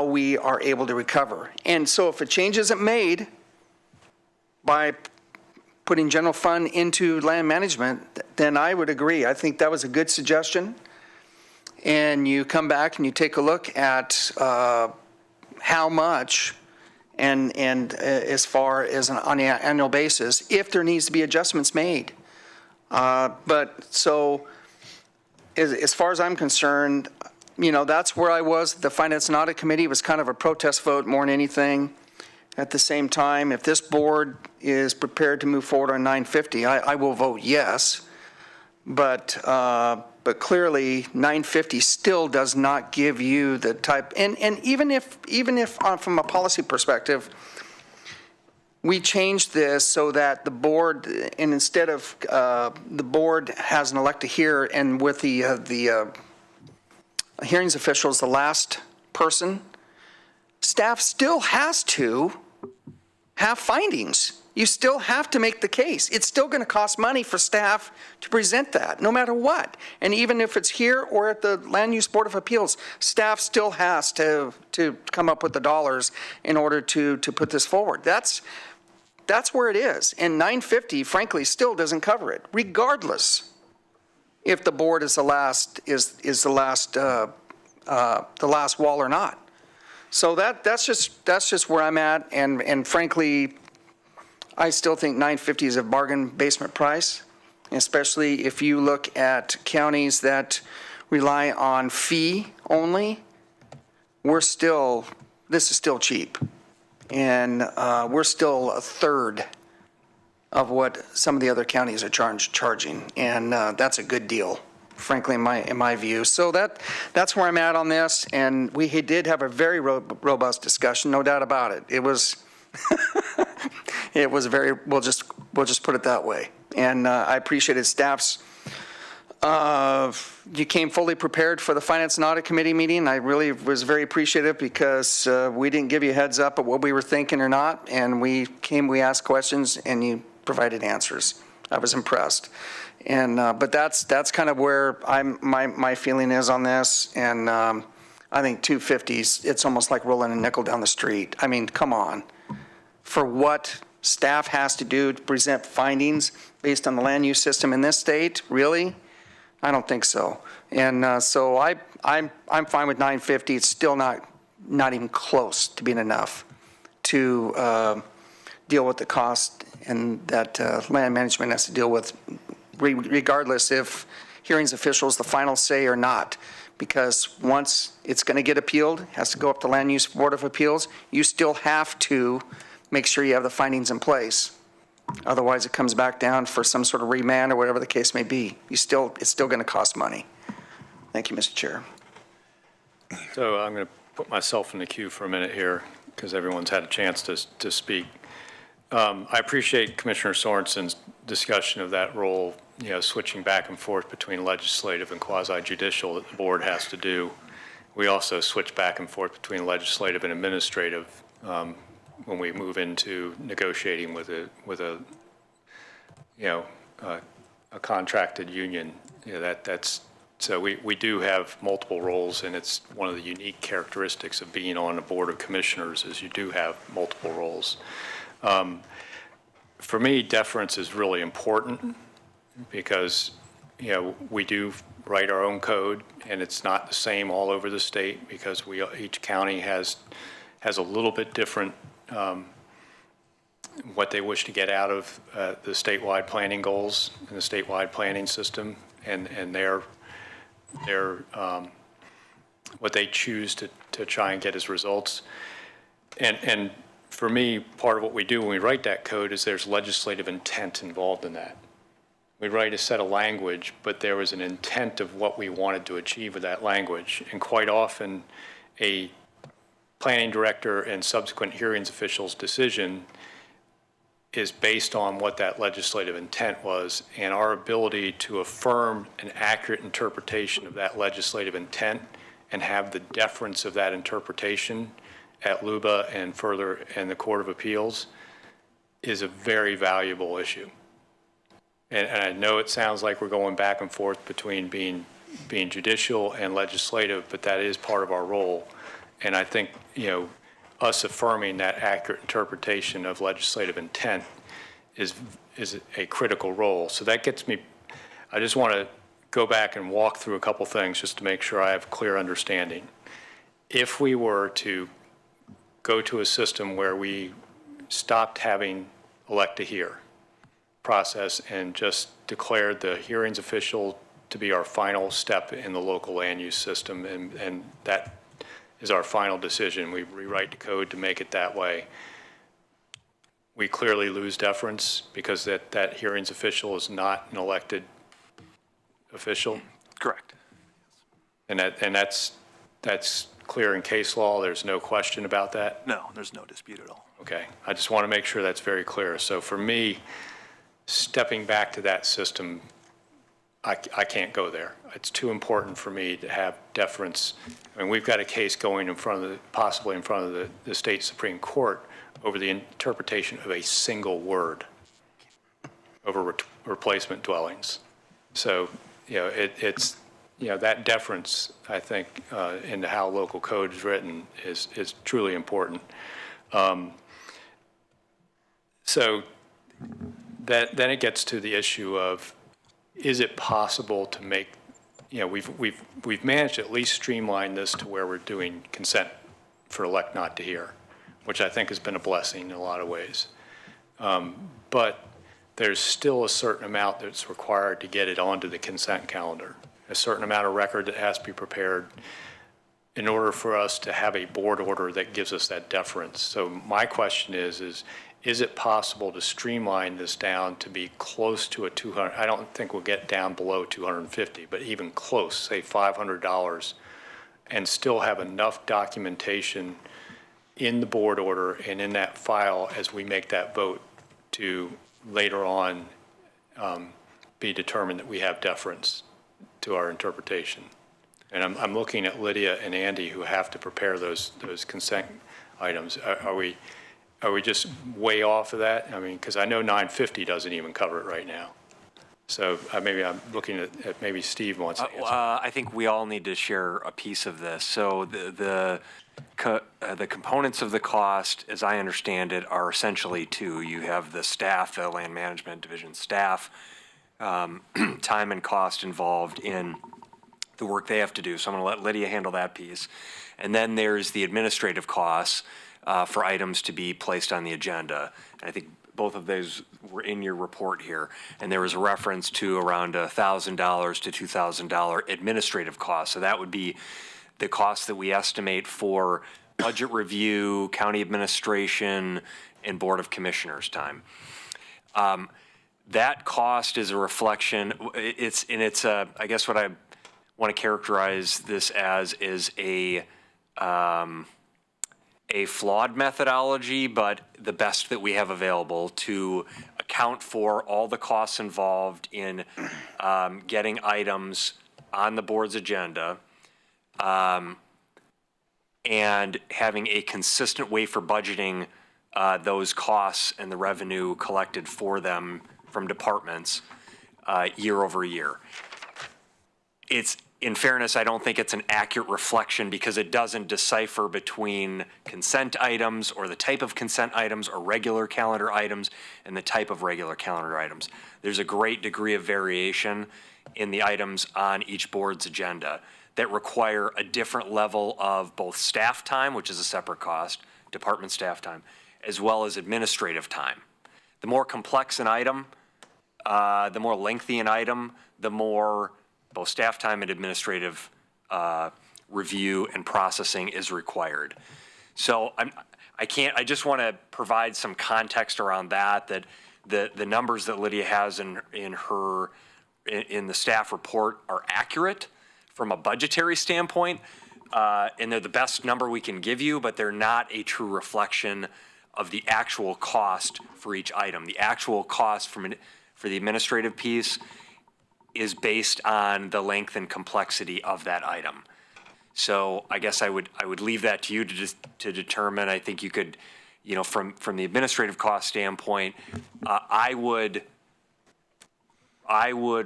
we are able to recover. And so if a change isn't made by putting general fund into land management, then I would agree. I think that was a good suggestion. And you come back and you take a look at how much and as far as on an annual basis, if there needs to be adjustments made. But so as far as I'm concerned, that's where I was. The Finance and Audit Committee was kind of a protest vote more than anything. At the same time, if this board is prepared to move forward on 950, I will vote yes. But clearly 950 still does not give you the type, and even if from a policy perspective, we changed this so that the board, and instead of the board has an elect to hear, and with the hearings officials, the last person, staff still has to have findings. You still have to make the case. It's still going to cost money for staff to present that, no matter what. And even if it's here or at the Land Use Board of Appeals, staff still has to come up with the dollars in order to put this forward. That's where it is. And 950, frankly, still doesn't cover it, regardless if the board is the last wall or not. So that's just where I'm at. And frankly, I still think 950 is a bargain basement price, especially if you look at counties that rely on fee only. This is still cheap. And we're still a third of what some of the other counties are charging. And that's a good deal, frankly, in my view. So that's where I'm at on this. And we did have a very robust discussion, no doubt about it. It was it was very, we'll just put it that way. And I appreciated staff's, you came fully prepared for the Finance and Audit Committee meeting. I really was very appreciative because we didn't give you a heads up of what we were thinking or not. And we asked questions and you provided answers. I was impressed. And, but that's kind of where my feeling is on this. And I think 250s, it's almost like rolling a nickel down the street. I mean, come on. For what staff has to do to present findings based on the land use system in this state, really? I don't think so. And so I'm fine with 950. It's still not even close to being enough to deal with the cost and that land management has to deal with, regardless if hearings officials the final say or not. Because once it's going to get appealed, it has to go up to Land Use Board of Appeals, you still have to make sure you have the findings in place. Otherwise, it comes back down for some sort of remand or whatever the case may be. It's still going to cost money. Thank you, Mr. Chair. So I'm going to put myself in the queue for a minute here because everyone's had a chance to speak. I appreciate Commissioner Sorensen's discussion of that role switching back and forth between legislative and quasi-judicial that the board has to do. We also switch back and forth between legislative and administrative when we move into negotiating with a contracted union. So we do have multiple roles, and it's one of the unique characteristics of being on a board of commissioners is you do have multiple roles. For me, deference is really important because, we do write our own code, and it's not the same all over the state because each county has a little bit different what they wish to get out of the statewide planning goals and the statewide planning system, and their what they choose to try and get as results. And for me, part of what we do when we write that code is there's legislative intent involved in that. We write a set of language, but there was an intent of what we wanted to achieve with that language. And quite often, a planning director and subsequent hearings official's decision is based on what that legislative intent was, and our ability to affirm an accurate interpretation of that legislative intent and have the deference of that interpretation at LUBA and further in the Court of Appeals is a very valuable issue. And I know it sounds like we're going back and forth between being judicial and legislative, but that is part of our role. And I think, us affirming that accurate interpretation of legislative intent is a critical role. So that gets me, I just want to go back and walk through a couple things just to make sure I have clear understanding. If we were to go to a system where we stopped having elect to hear process and just declared the hearings official to be our final step in the local land use system, and that is our final decision. We rewrite the code to make it that way. We clearly lose deference because that hearings official is not an elected official. Correct. And that's clear in case law. There's no question about that. No, there's no dispute at all. Okay. I just want to make sure that's very clear. So for me, stepping back to that system, I can't go there. It's too important for me to have deference. I mean, we've got a case going possibly in front of the state Supreme Court over the interpretation of a single word over replacement dwellings. So, it's that deference, I think, into how local code is written is truly important. So then it gets to the issue of, is it possible to make, we've managed to at least streamline this to where we're doing consent for elect not to hear, which I think has been a blessing in a lot of ways. But there's still a certain amount that's required to get it onto the consent calendar, a certain amount of record that has to be prepared in order for us to have a board order that gives us that deference. So my question is it possible to streamline this down to be close to a 200, I don't think we'll get down below 250, but even close, say $500, and still have enough documentation in the board order and in that file as we make that vote to later on be determined that we have deference to our interpretation. And I'm looking at Lydia and Andy who have to prepare those consent items. Are we just way off of that? I mean, because I know 950 doesn't even cover it right now. So maybe I'm looking at maybe Steve wants to answer. I think we all need to share a piece of this. So the components of the cost, as I understand it, are essentially two. You have the staff, the land management division staff, time and cost involved in the work they have to do. So I'm going to let Lydia handle that piece. And then there's the administrative costs for items to be placed on the agenda. And I think both of those were in your report here. And there was a reference to around $1,000 to $2,000 administrative costs. So that would be the cost that we estimate for budget review, county administration, and Board of Commissioners time. That cost is a reflection, I guess what I want to characterize this as is a flawed methodology, but the best that we have available to account for all the costs involved in getting items on the board's agenda, and having a consistent way for budgeting those costs and the revenue collected for them from departments year over year. In fairness, I don't think it's an accurate reflection because it doesn't decipher between consent items or the type of consent items or regular calendar items and the type of regular calendar items. There's a great degree of variation in the items on each board's agenda that require a different level of both staff time, which is a separate cost, department staff time, as well as administrative time. The more complex an item, the more lengthy an item, the more both staff time and administrative review and processing is required. So I just want to provide some context around that the numbers that Lydia has in the staff report are accurate from a budgetary standpoint, and they're the best number we can give you, but they're not a true reflection of the actual cost for each item. The actual cost for the administrative piece is based on the length and complexity of that item. So I guess I would leave that to you to determine. I think you could, from the administrative cost standpoint, I would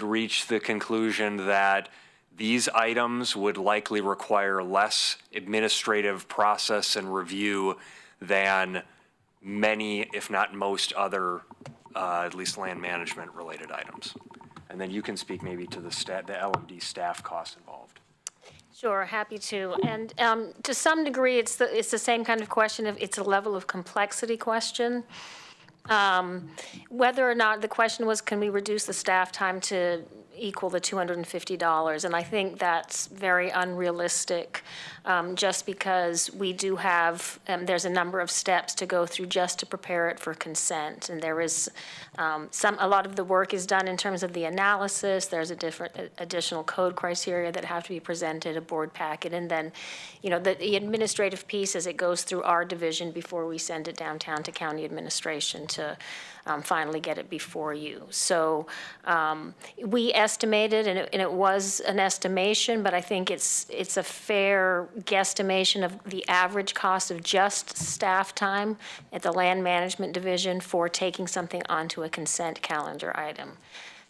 reach the conclusion that these items would likely require less administrative process and review than many, if not most other, at least land management related items. And then you can speak maybe to the LMD staff costs involved. Sure, happy to. And to some degree, it's the same kind of question. It's a level of complexity question. Whether or not the question was, can we reduce the staff time to equal the $250? And I think that's very unrealistic, just because we do have, there's a number of steps to go through just to prepare it for consent. And there is a lot of the work is done in terms of the analysis. There's a different additional code criteria that have to be presented, a board packet, and then, the administrative piece as it goes through our division before we send it downtown to county administration to finally get it before you. So we estimated, and it was an estimation, but I think it's a fair guesstimation of the average cost of just staff time at the Land Management Division for taking something onto a consent calendar item,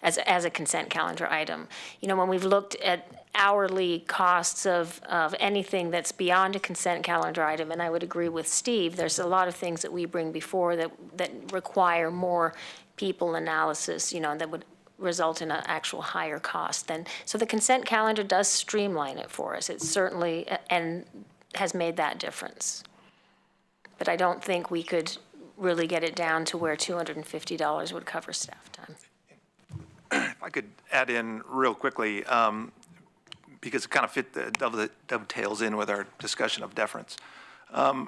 as a consent calendar item. When we've looked at hourly costs of anything that's beyond a consent calendar item, and I would agree with Steve, there's a lot of things that we bring before that require more people analysis, that would result in an actual higher cost. So the consent calendar does streamline it for us. It certainly, and has made that difference. But I don't think we could really get it down to where $250 would cover staff time. If I could add in real quickly, because it kind of dovetails in with our discussion of deference. To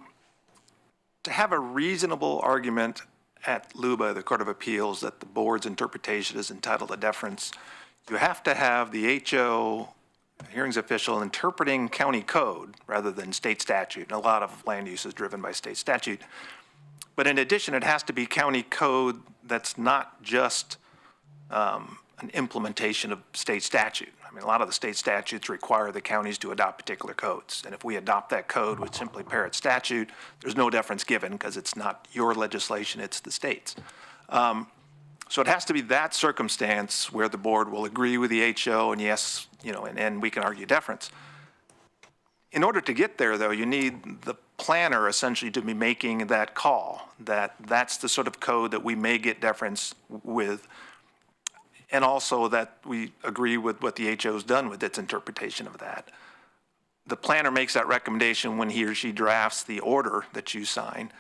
have a reasonable argument at LUBA, the Court of Appeals, that the board's interpretation is entitled to deference, you have to have the HO hearings official interpreting county code rather than state statute. And a lot of land use is driven by state statute. But in addition, it has to be county code that's not just an implementation of state statute. I mean, a lot of the state statutes require the counties to adopt particular codes. And if we adopt that code with simply parrot statute, there's no deference given because it's not your legislation, it's the state's. So it has to be that circumstance where the board will agree with the HO and yes, and we can argue deference. In order to get there, though, you need the planner essentially to be making that call, that's the sort of code that we may get deference with, and also that we agree with what the HO's done with its interpretation of that. The planner makes that recommendation when he or she drafts the order that you sign.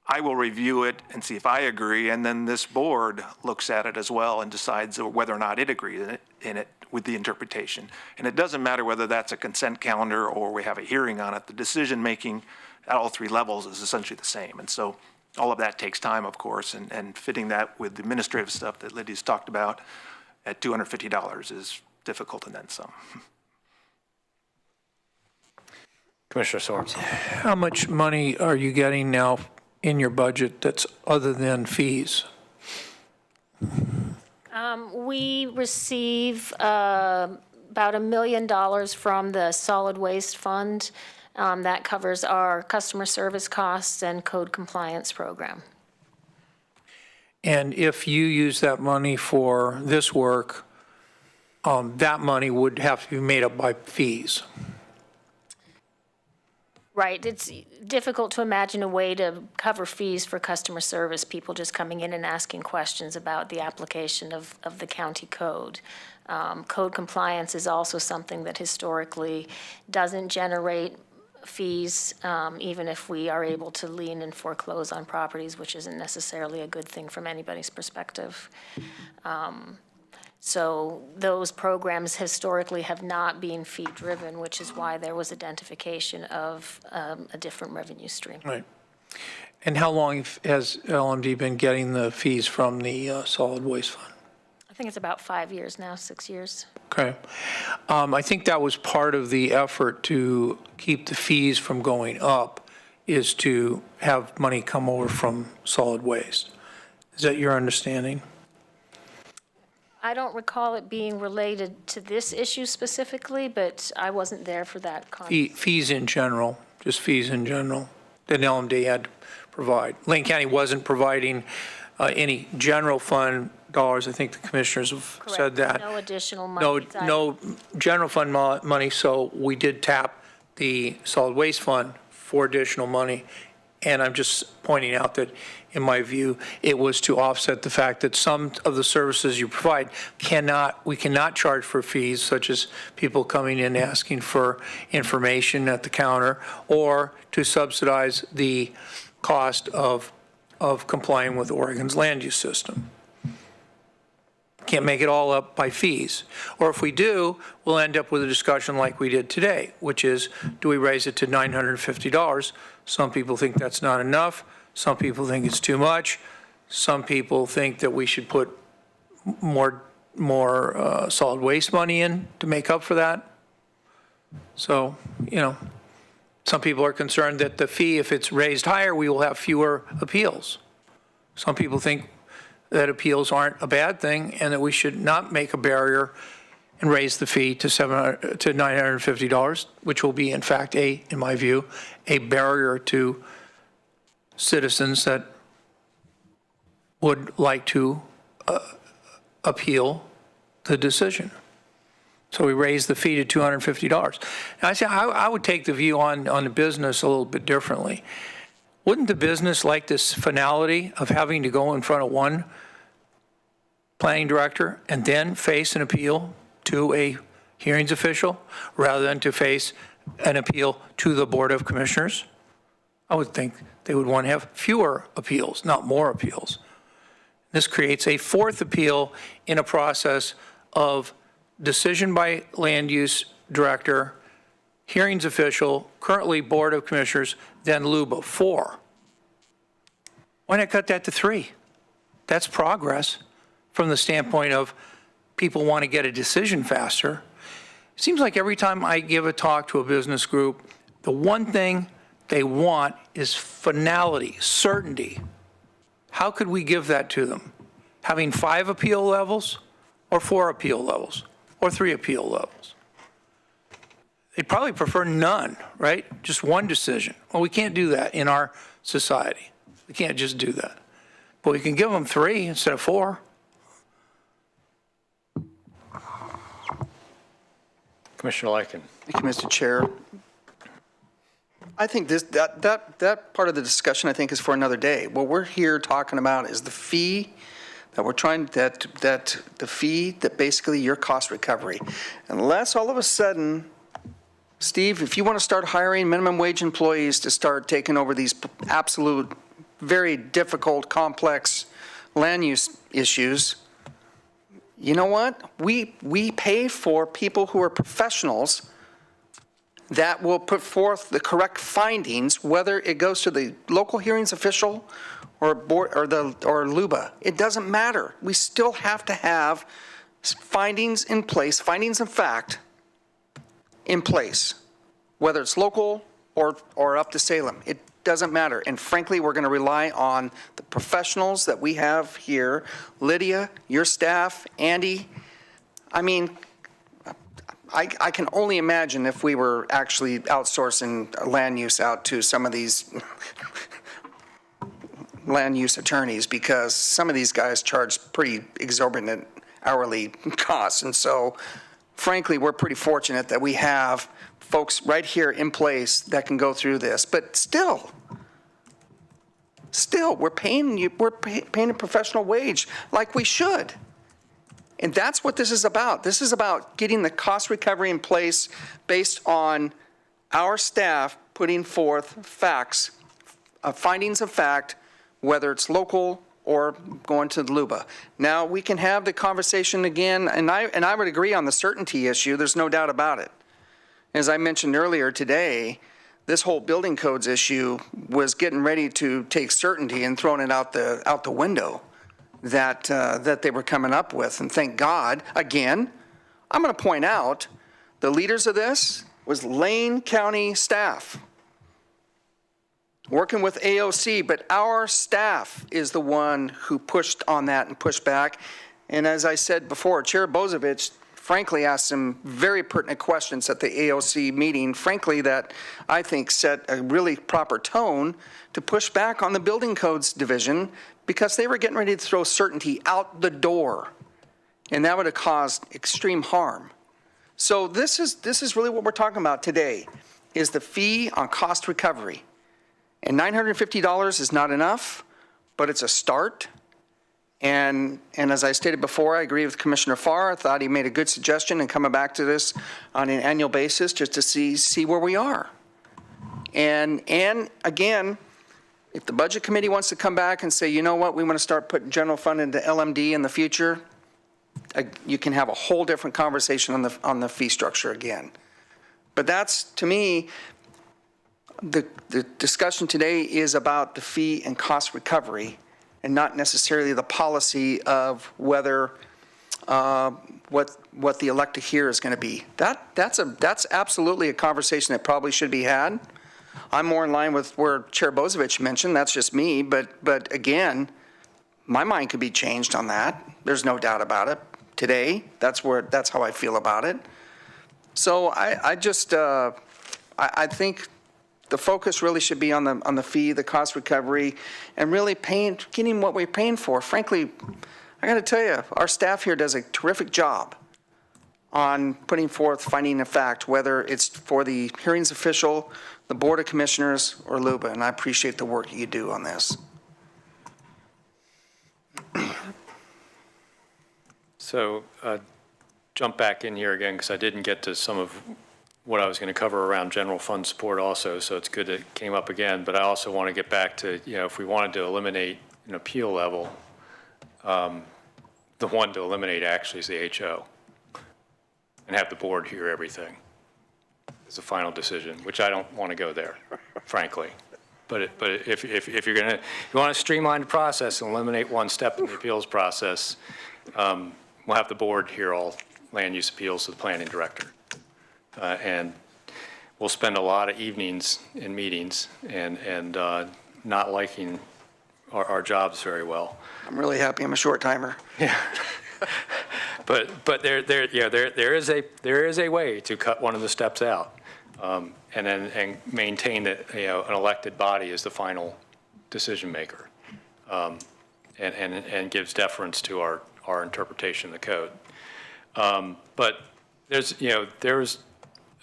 I will review it and see if I agree, and then this board looks at it as well and decides whether or not it agrees in it with the interpretation. And it doesn't matter whether that's a consent calendar or we have a hearing on it. The decision-making at all three levels is essentially the same. And so all of that takes time, of course, and fitting that with the administrative stuff that Lydia's talked about at $250 is difficult and then some. Commissioner Sorensen. How much money are you getting now in your budget that's other than fees? We receive about $1 million from the Solid Waste Fund. That covers our customer service costs and code compliance program. And if you use that money for this work, that money would have to be made up by fees. Right, it's difficult to imagine a way to cover fees for customer service, people just coming in and asking questions about the application of the county code. Code compliance is also something that historically doesn't generate fees, even if we are able to lien and foreclose on properties, which isn't necessarily a good thing from anybody's perspective. So those programs historically have not been fee-driven, which is why there was identification of a different revenue stream. Right. And how long has LMD been getting the fees from the solid waste fund? I think it's about 5 years now, 6 years. Okay. I think that was part of the effort to keep the fees from going up, is to have money come over from solid waste. Is that your understanding? I don't recall it being related to this issue specifically, but I wasn't there for that conversation. Fees in general, just fees in general, that LMD had to provide. Lane County wasn't providing any general fund dollars. I think the commissioners have said that. No additional No, money. no general fund money, so we did tap the solid waste fund for additional money. And I'm just pointing out that, in my view, it was to offset the fact that some of the services you provide we cannot charge for fees, such as people coming in asking for information at the counter, or to subsidize the cost of complying with Oregon's land use system. Can't make it all up by fees. Or if we do, we'll end up with a discussion like we did today, which is, do we raise it to $950? Some people think that's not enough. Some people think it's too much. Some people think that we should put more solid waste money in to make up for that. So, some people are concerned that the fee, if it's raised higher, we will have fewer appeals. Some people think that appeals aren't a bad thing and that we should not make a barrier and raise the fee to $950, which will be, in fact, in my view, a barrier to citizens that would like to appeal the decision. So we raised the fee to $250. And I would take the view on the business a little bit differently. Wouldn't the business like this finality of having to go in front of one planning director and then face an appeal to a hearings official rather than to face an appeal to the Board of Commissioners? I would think they would want to have fewer appeals, not more appeals. This creates a fourth appeal in a process of decision by land use director, hearings official, currently Board of Commissioners, then LUBA, 4. Why not cut that to 3? That's progress from the standpoint of people want to get a decision faster. It seems like every time I give a talk to a business group, the one thing they want is finality, certainty. How could we give that to them? Having 5 appeal levels or 4 appeal levels or 3 appeal levels? They'd probably prefer none, right? Just one decision. Well, we can't do that in our society. We can't just do that. But we can give them 3 instead of 4. Commissioner Lycan. Thank you, Mr. Chair. I think that part of the discussion, I think, is for another day. What we're here talking about is the fee that we're trying, the fee that basically your cost recovery. Unless all of a sudden, Steve, if you want to start hiring minimum wage employees to start taking over these absolute, very difficult, complex land use issues, you know what? We pay for people who are professionals that will put forth the correct findings, whether it goes to the local hearings official or board or LUBA. It doesn't matter. We still have to have findings in place, findings of fact in place, whether it's local or up to Salem. doesn't matter. And frankly, we're going to rely on the professionals that we have here. Lydia, your staff, Andy. I mean, I can only imagine if we were actually outsourcing land use out to some of these land use attorneys, because some of these guys charge pretty exorbitant hourly costs. And so frankly, we're pretty fortunate that we have folks right here in place that can go through this. But still, we're paying you, we're paying a professional wage like we should. And that's what this is about. This is about getting the cost recovery in place based on our staff putting forth facts, findings of fact, whether it's local or going to the LUBA. Now, we can have the conversation again, and I would agree on the certainty issue. There's no doubt about it. As I mentioned earlier today, this whole building codes issue was getting ready to take certainty and throwing it out the window that they were coming up with. And thank God, again, I'm going to point out, the leaders of this was Lane County staff working with AOC, but our staff is the one who pushed on that and pushed back. And as I said before, Chair Bozovich frankly asked some very pertinent questions at the AOC meeting, frankly, that I think set a really proper tone to push back on the building codes division, because they were getting ready to throw certainty out the door, and that would have caused extreme harm. So this is really what we're talking about today, is the fee on cost recovery. And $950 is not enough, but it's a start. And as I stated before, I agree with Commissioner Farr. I thought he made a good suggestion in coming back to this on an annual basis just to see where we are. And again, if the Budget Committee wants to come back and say, you know what, we want to start putting general fund into LMD in the future, you can have a whole different conversation on the fee structure again. But that's, to me, the discussion today is about the fee and cost recovery, and not necessarily the policy of whether what the elected here is going to be. That's absolutely a conversation that probably should be had. I'm more in line with where Chair Bozovich mentioned. That's just me, but again, my mind could be changed on that. There's no doubt about it. Today, that's how I feel about it. So I think the focus really should be on the fee, the cost recovery, and really getting what we're paying for. Frankly, I got to tell you, our staff here does a terrific job on putting forth finding of fact, whether it's for the hearings official, the Board of Commissioners, or LUBA, and I appreciate the work you do on this. So jump back in here again, because I didn't get to some of what I was going to cover around general fund support also, so it's good it came up again. But I also want to get back to, if we wanted to eliminate an appeal level, the one to eliminate actually is the HO, and have the board hear everything as a final decision, which I don't want to go there, frankly. But if you're going to, you want to streamline the process and eliminate one step in the appeals process, we'll have the board hear all land use appeals to the planning director. And we'll spend a lot of evenings in meetings and not liking our jobs very well. I'm really happy I'm a short timer. Yeah. But there is a way to cut one of the steps out, and maintain that an elected body is the final decision maker, and gives deference to our interpretation of the code. But there was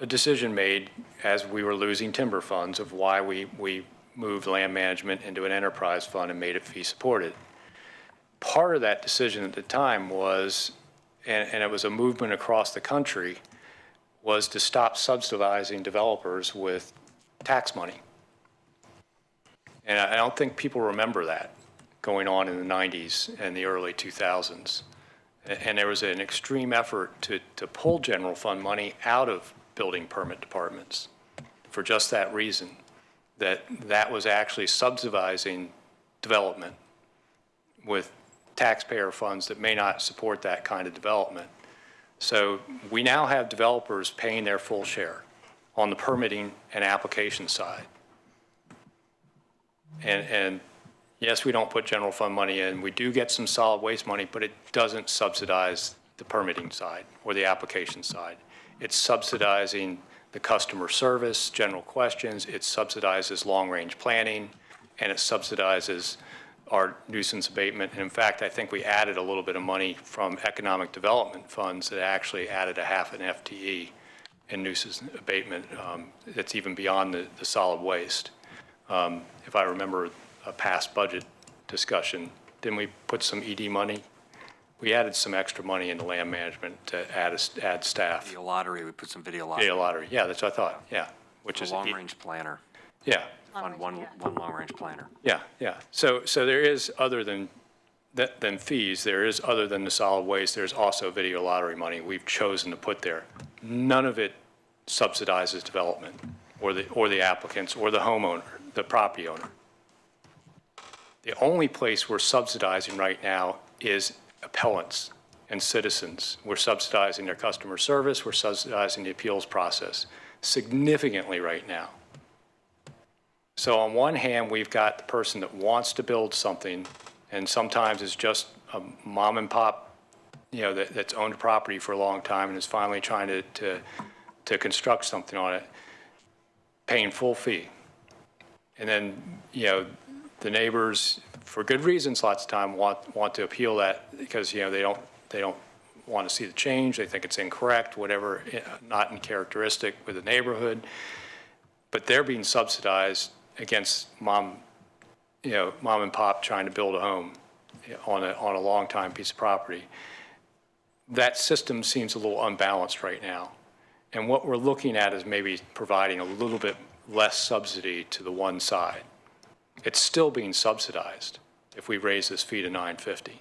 a decision made as we were losing timber funds of why we moved land management into an enterprise fund and made it fee supported. Part of that decision at the time was, and it was a movement across the country, was to stop subsidizing developers with tax money. And I don't think people remember that going on in the 90s and the early 2000s. And there was an extreme effort to pull general fund money out of building permit departments for just that reason, that was actually subsidizing development with taxpayer funds that may not support that kind of development. So we now have developers paying their full share on the permitting and application side. And yes, we don't put general fund money in. We do get some solid waste money, but it doesn't subsidize the permitting side or the application side. It's subsidizing the customer service, general questions. It subsidizes long-range planning, and it subsidizes our nuisance abatement. And in fact, I think we added a little bit of money from economic development funds that actually added a half an FTE in nuisance abatement. That's even beyond the solid waste. If I remember a past budget discussion, didn't we put some ED money? We added some extra money into land management to add staff. Video lottery, we put some video lottery. Data lottery, yeah, that's what I thought, yeah. Which The is long-range planner, Yeah, fund one long-range planner. yeah. So there is, other than fees, there is, other than the solid waste, there's also video lottery money we've chosen to put there. None of it subsidizes development or the applicants or the homeowner, the property owner. The only place we're subsidizing right now is appellants and citizens. We're subsidizing their customer service, we're subsidizing the appeals process significantly right now. So on one hand, we've got the person that wants to build something, and sometimes it's just a mom and pop, that's owned a property for a long time and is finally trying to construct something on it, paying full fee. And then, the neighbors, for good reasons, lots of time want to appeal that because, they don't want to see the change. They think it's incorrect, whatever, not in characteristic with the neighborhood. But they're being subsidized against mom and pop trying to build a home on a long time piece of property. That system seems a little unbalanced right now. And what we're looking at is maybe providing a little bit less subsidy to the one side. It's still being subsidized if we raise this fee to $9.50.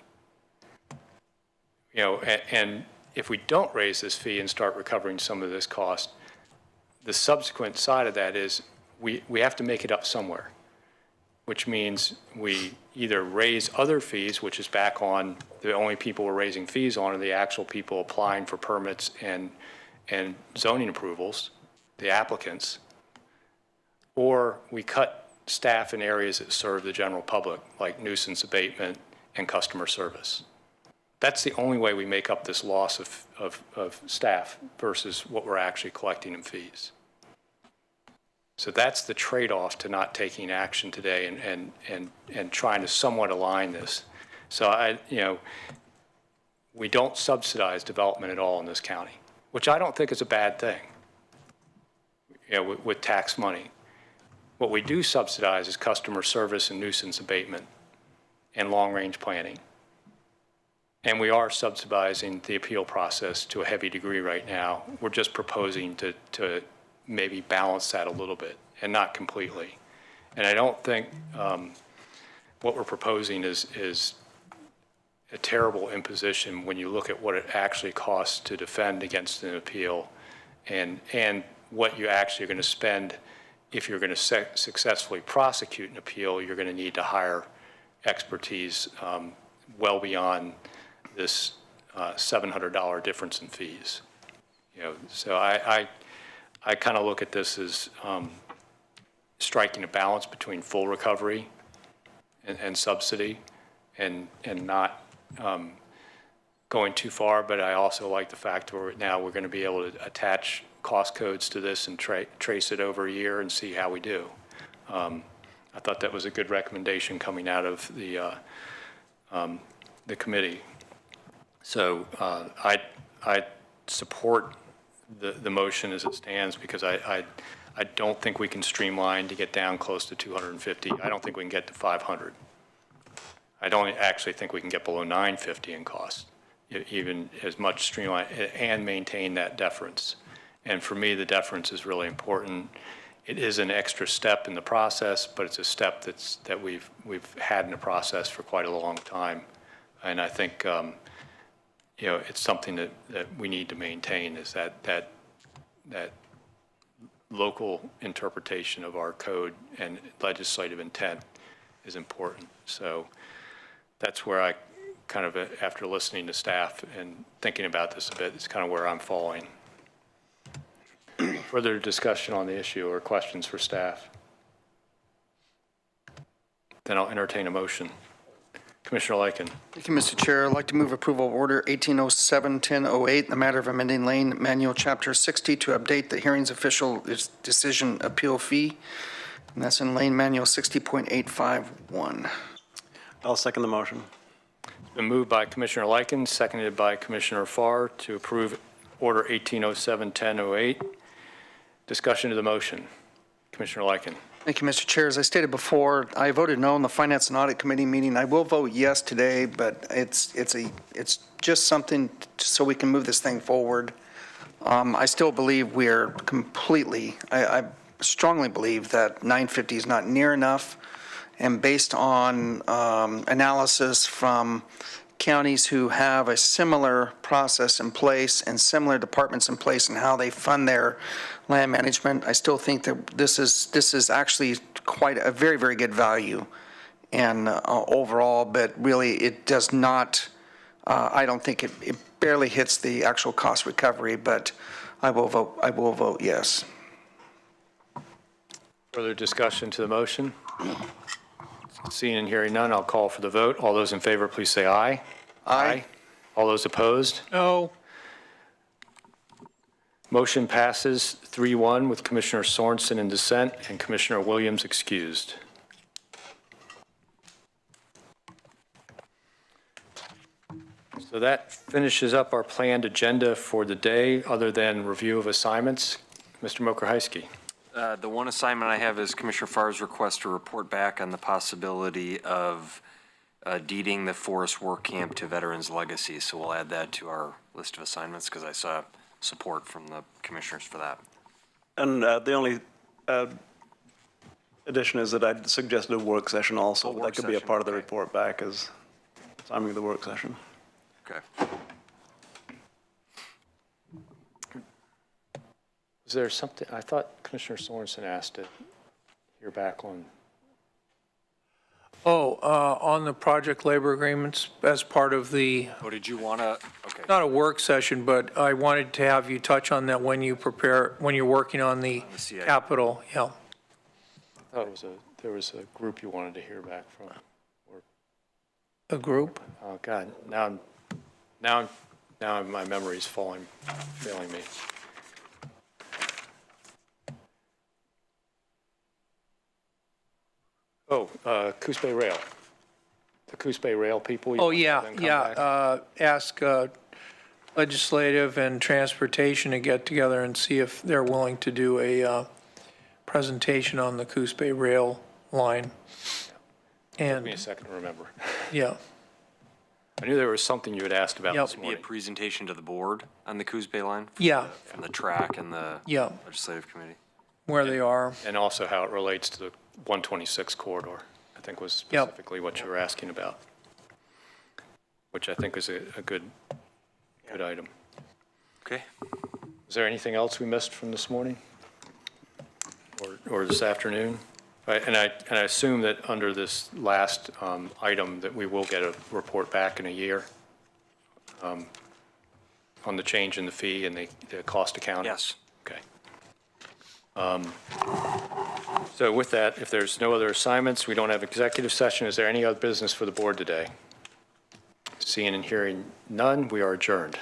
And if we don't raise this fee and start recovering some of this cost, the subsequent side of that is we have to make it up somewhere, which means we either raise other fees, which is back on the only people we're raising fees on are the actual people applying for permits and zoning approvals, the applicants, or we cut staff in areas that serve the general public, like nuisance abatement and customer service. That's the only way we make up this loss of staff versus what we're actually collecting in fees. So that's the trade-off to not taking action today and trying to somewhat align this. So we don't subsidize development at all in this county, which I don't think is a bad thing, with tax money. What we do subsidize is customer service and nuisance abatement and long-range planning. And we are subsidizing the appeal process to a heavy degree right now. We're just proposing to maybe balance that a little bit and not completely. And I don't think what we're proposing is a terrible imposition when you look at what it actually costs to defend against an appeal and what you actually are going to spend. If you're going to successfully prosecute an appeal, you're going to need to hire expertise well beyond this $700 difference in fees. So I kind of look at this as striking a balance between full recovery and subsidy and not going too far. But I also like the fact that now we're going to be able to attach cost codes to this and trace it over a year and see how we do. I thought that was a good recommendation coming out of the committee. So I support the motion as it stands because I don't think we can streamline to get down close to 250. I don't think we can get to 500. I don't actually think we can get below 950 in cost, even as much streamline and maintain that deference. And for me, the deference is really important. It is an extra step in the process, but it's a step that we've had in the process for quite a long time. And I think it's something that we need to maintain is that local interpretation of our code and legislative intent is important. So that's where I kind of, after listening to staff and thinking about this a bit, it's kind of where I'm falling. Further discussion on the issue or questions for staff? then I'll entertain a motion. Commissioner Lycan. Thank you, Mr. Chair. I'd like to move approval of Order 1807-1008 in the matter of amending Lane Manual Chapter 60 to update the hearings official decision appeal fee, and that's in Lane Manual 60.851. I'll second the motion. It's been moved by Commissioner Lycan, seconded by Commissioner Farr to approve Order 1807-1008. Discussion of the motion. Commissioner Lycan. Thank you, Mr. Chair. As I stated before, I voted no in the Finance and Audit Committee meeting. I will vote yes today, but it's just something so we can move this thing forward. I still believe we are completely, I strongly believe that 950 is not near enough. And based on analysis from counties who have a similar process in place and similar departments in place and how they fund their land management, I still think that this is actually quite a very, very good value and overall, but really it does not, I don't think it barely hits the actual cost recovery, but I will vote yes. Further discussion to the motion? Seeing and hearing none, I'll call for the vote. All those in favor, please say aye. Aye. All those opposed? No. Motion passes 3-1 with Commissioner Sorensen in dissent and Commissioner Williams excused. So that finishes up our planned agenda for the day, other than review of assignments. Mr. Mokrzycki. The one assignment I have is Commissioner Farr's request to report back on the possibility of deeding the Forest Work Camp to Veterans Legacy. So we'll add that to our list of assignments because I saw support from the commissioners for that. And the only addition is that I'd suggested a work session also. That could be a session, part of the okay. report back as timing of the work session. Okay. Is there something, I thought Commissioner Sorensen asked to hear back on. On the project labor agreements as part of the, Oh, did you want to? Okay. not a work session, but I wanted to have you touch on that when you prepare, when you're working on the the CIP. capital, yeah. I thought there was a group you wanted to hear back from. A group? Oh, God, now my memory's failing me. Oh, Coos Bay Rail. The Coos Bay Rail people. you Oh, want yeah, them to come yeah. back? Ask legislative and transportation to get together and see if they're willing to do a presentation on the Coos Bay Rail line. Give me a And, second to remember. yeah, I knew there was something you had asked about Yep. this Be a morning. presentation to the board on the Coos Bay line yeah, from the track and the yeah, legislative committee. where they are. And also how it relates to the 126 corridor, I think was Yep. specifically what you were asking about, which I think is a good item. Okay. Is there anything else we missed from this morning or this afternoon? And I assume that under this last item that we will get a report back in a year on the change in the fee and the cost accounting? Yes. Okay. So with that, if there's no other assignments, we don't have executive session, is there any other business for the board today? Seeing and hearing none, we are adjourned.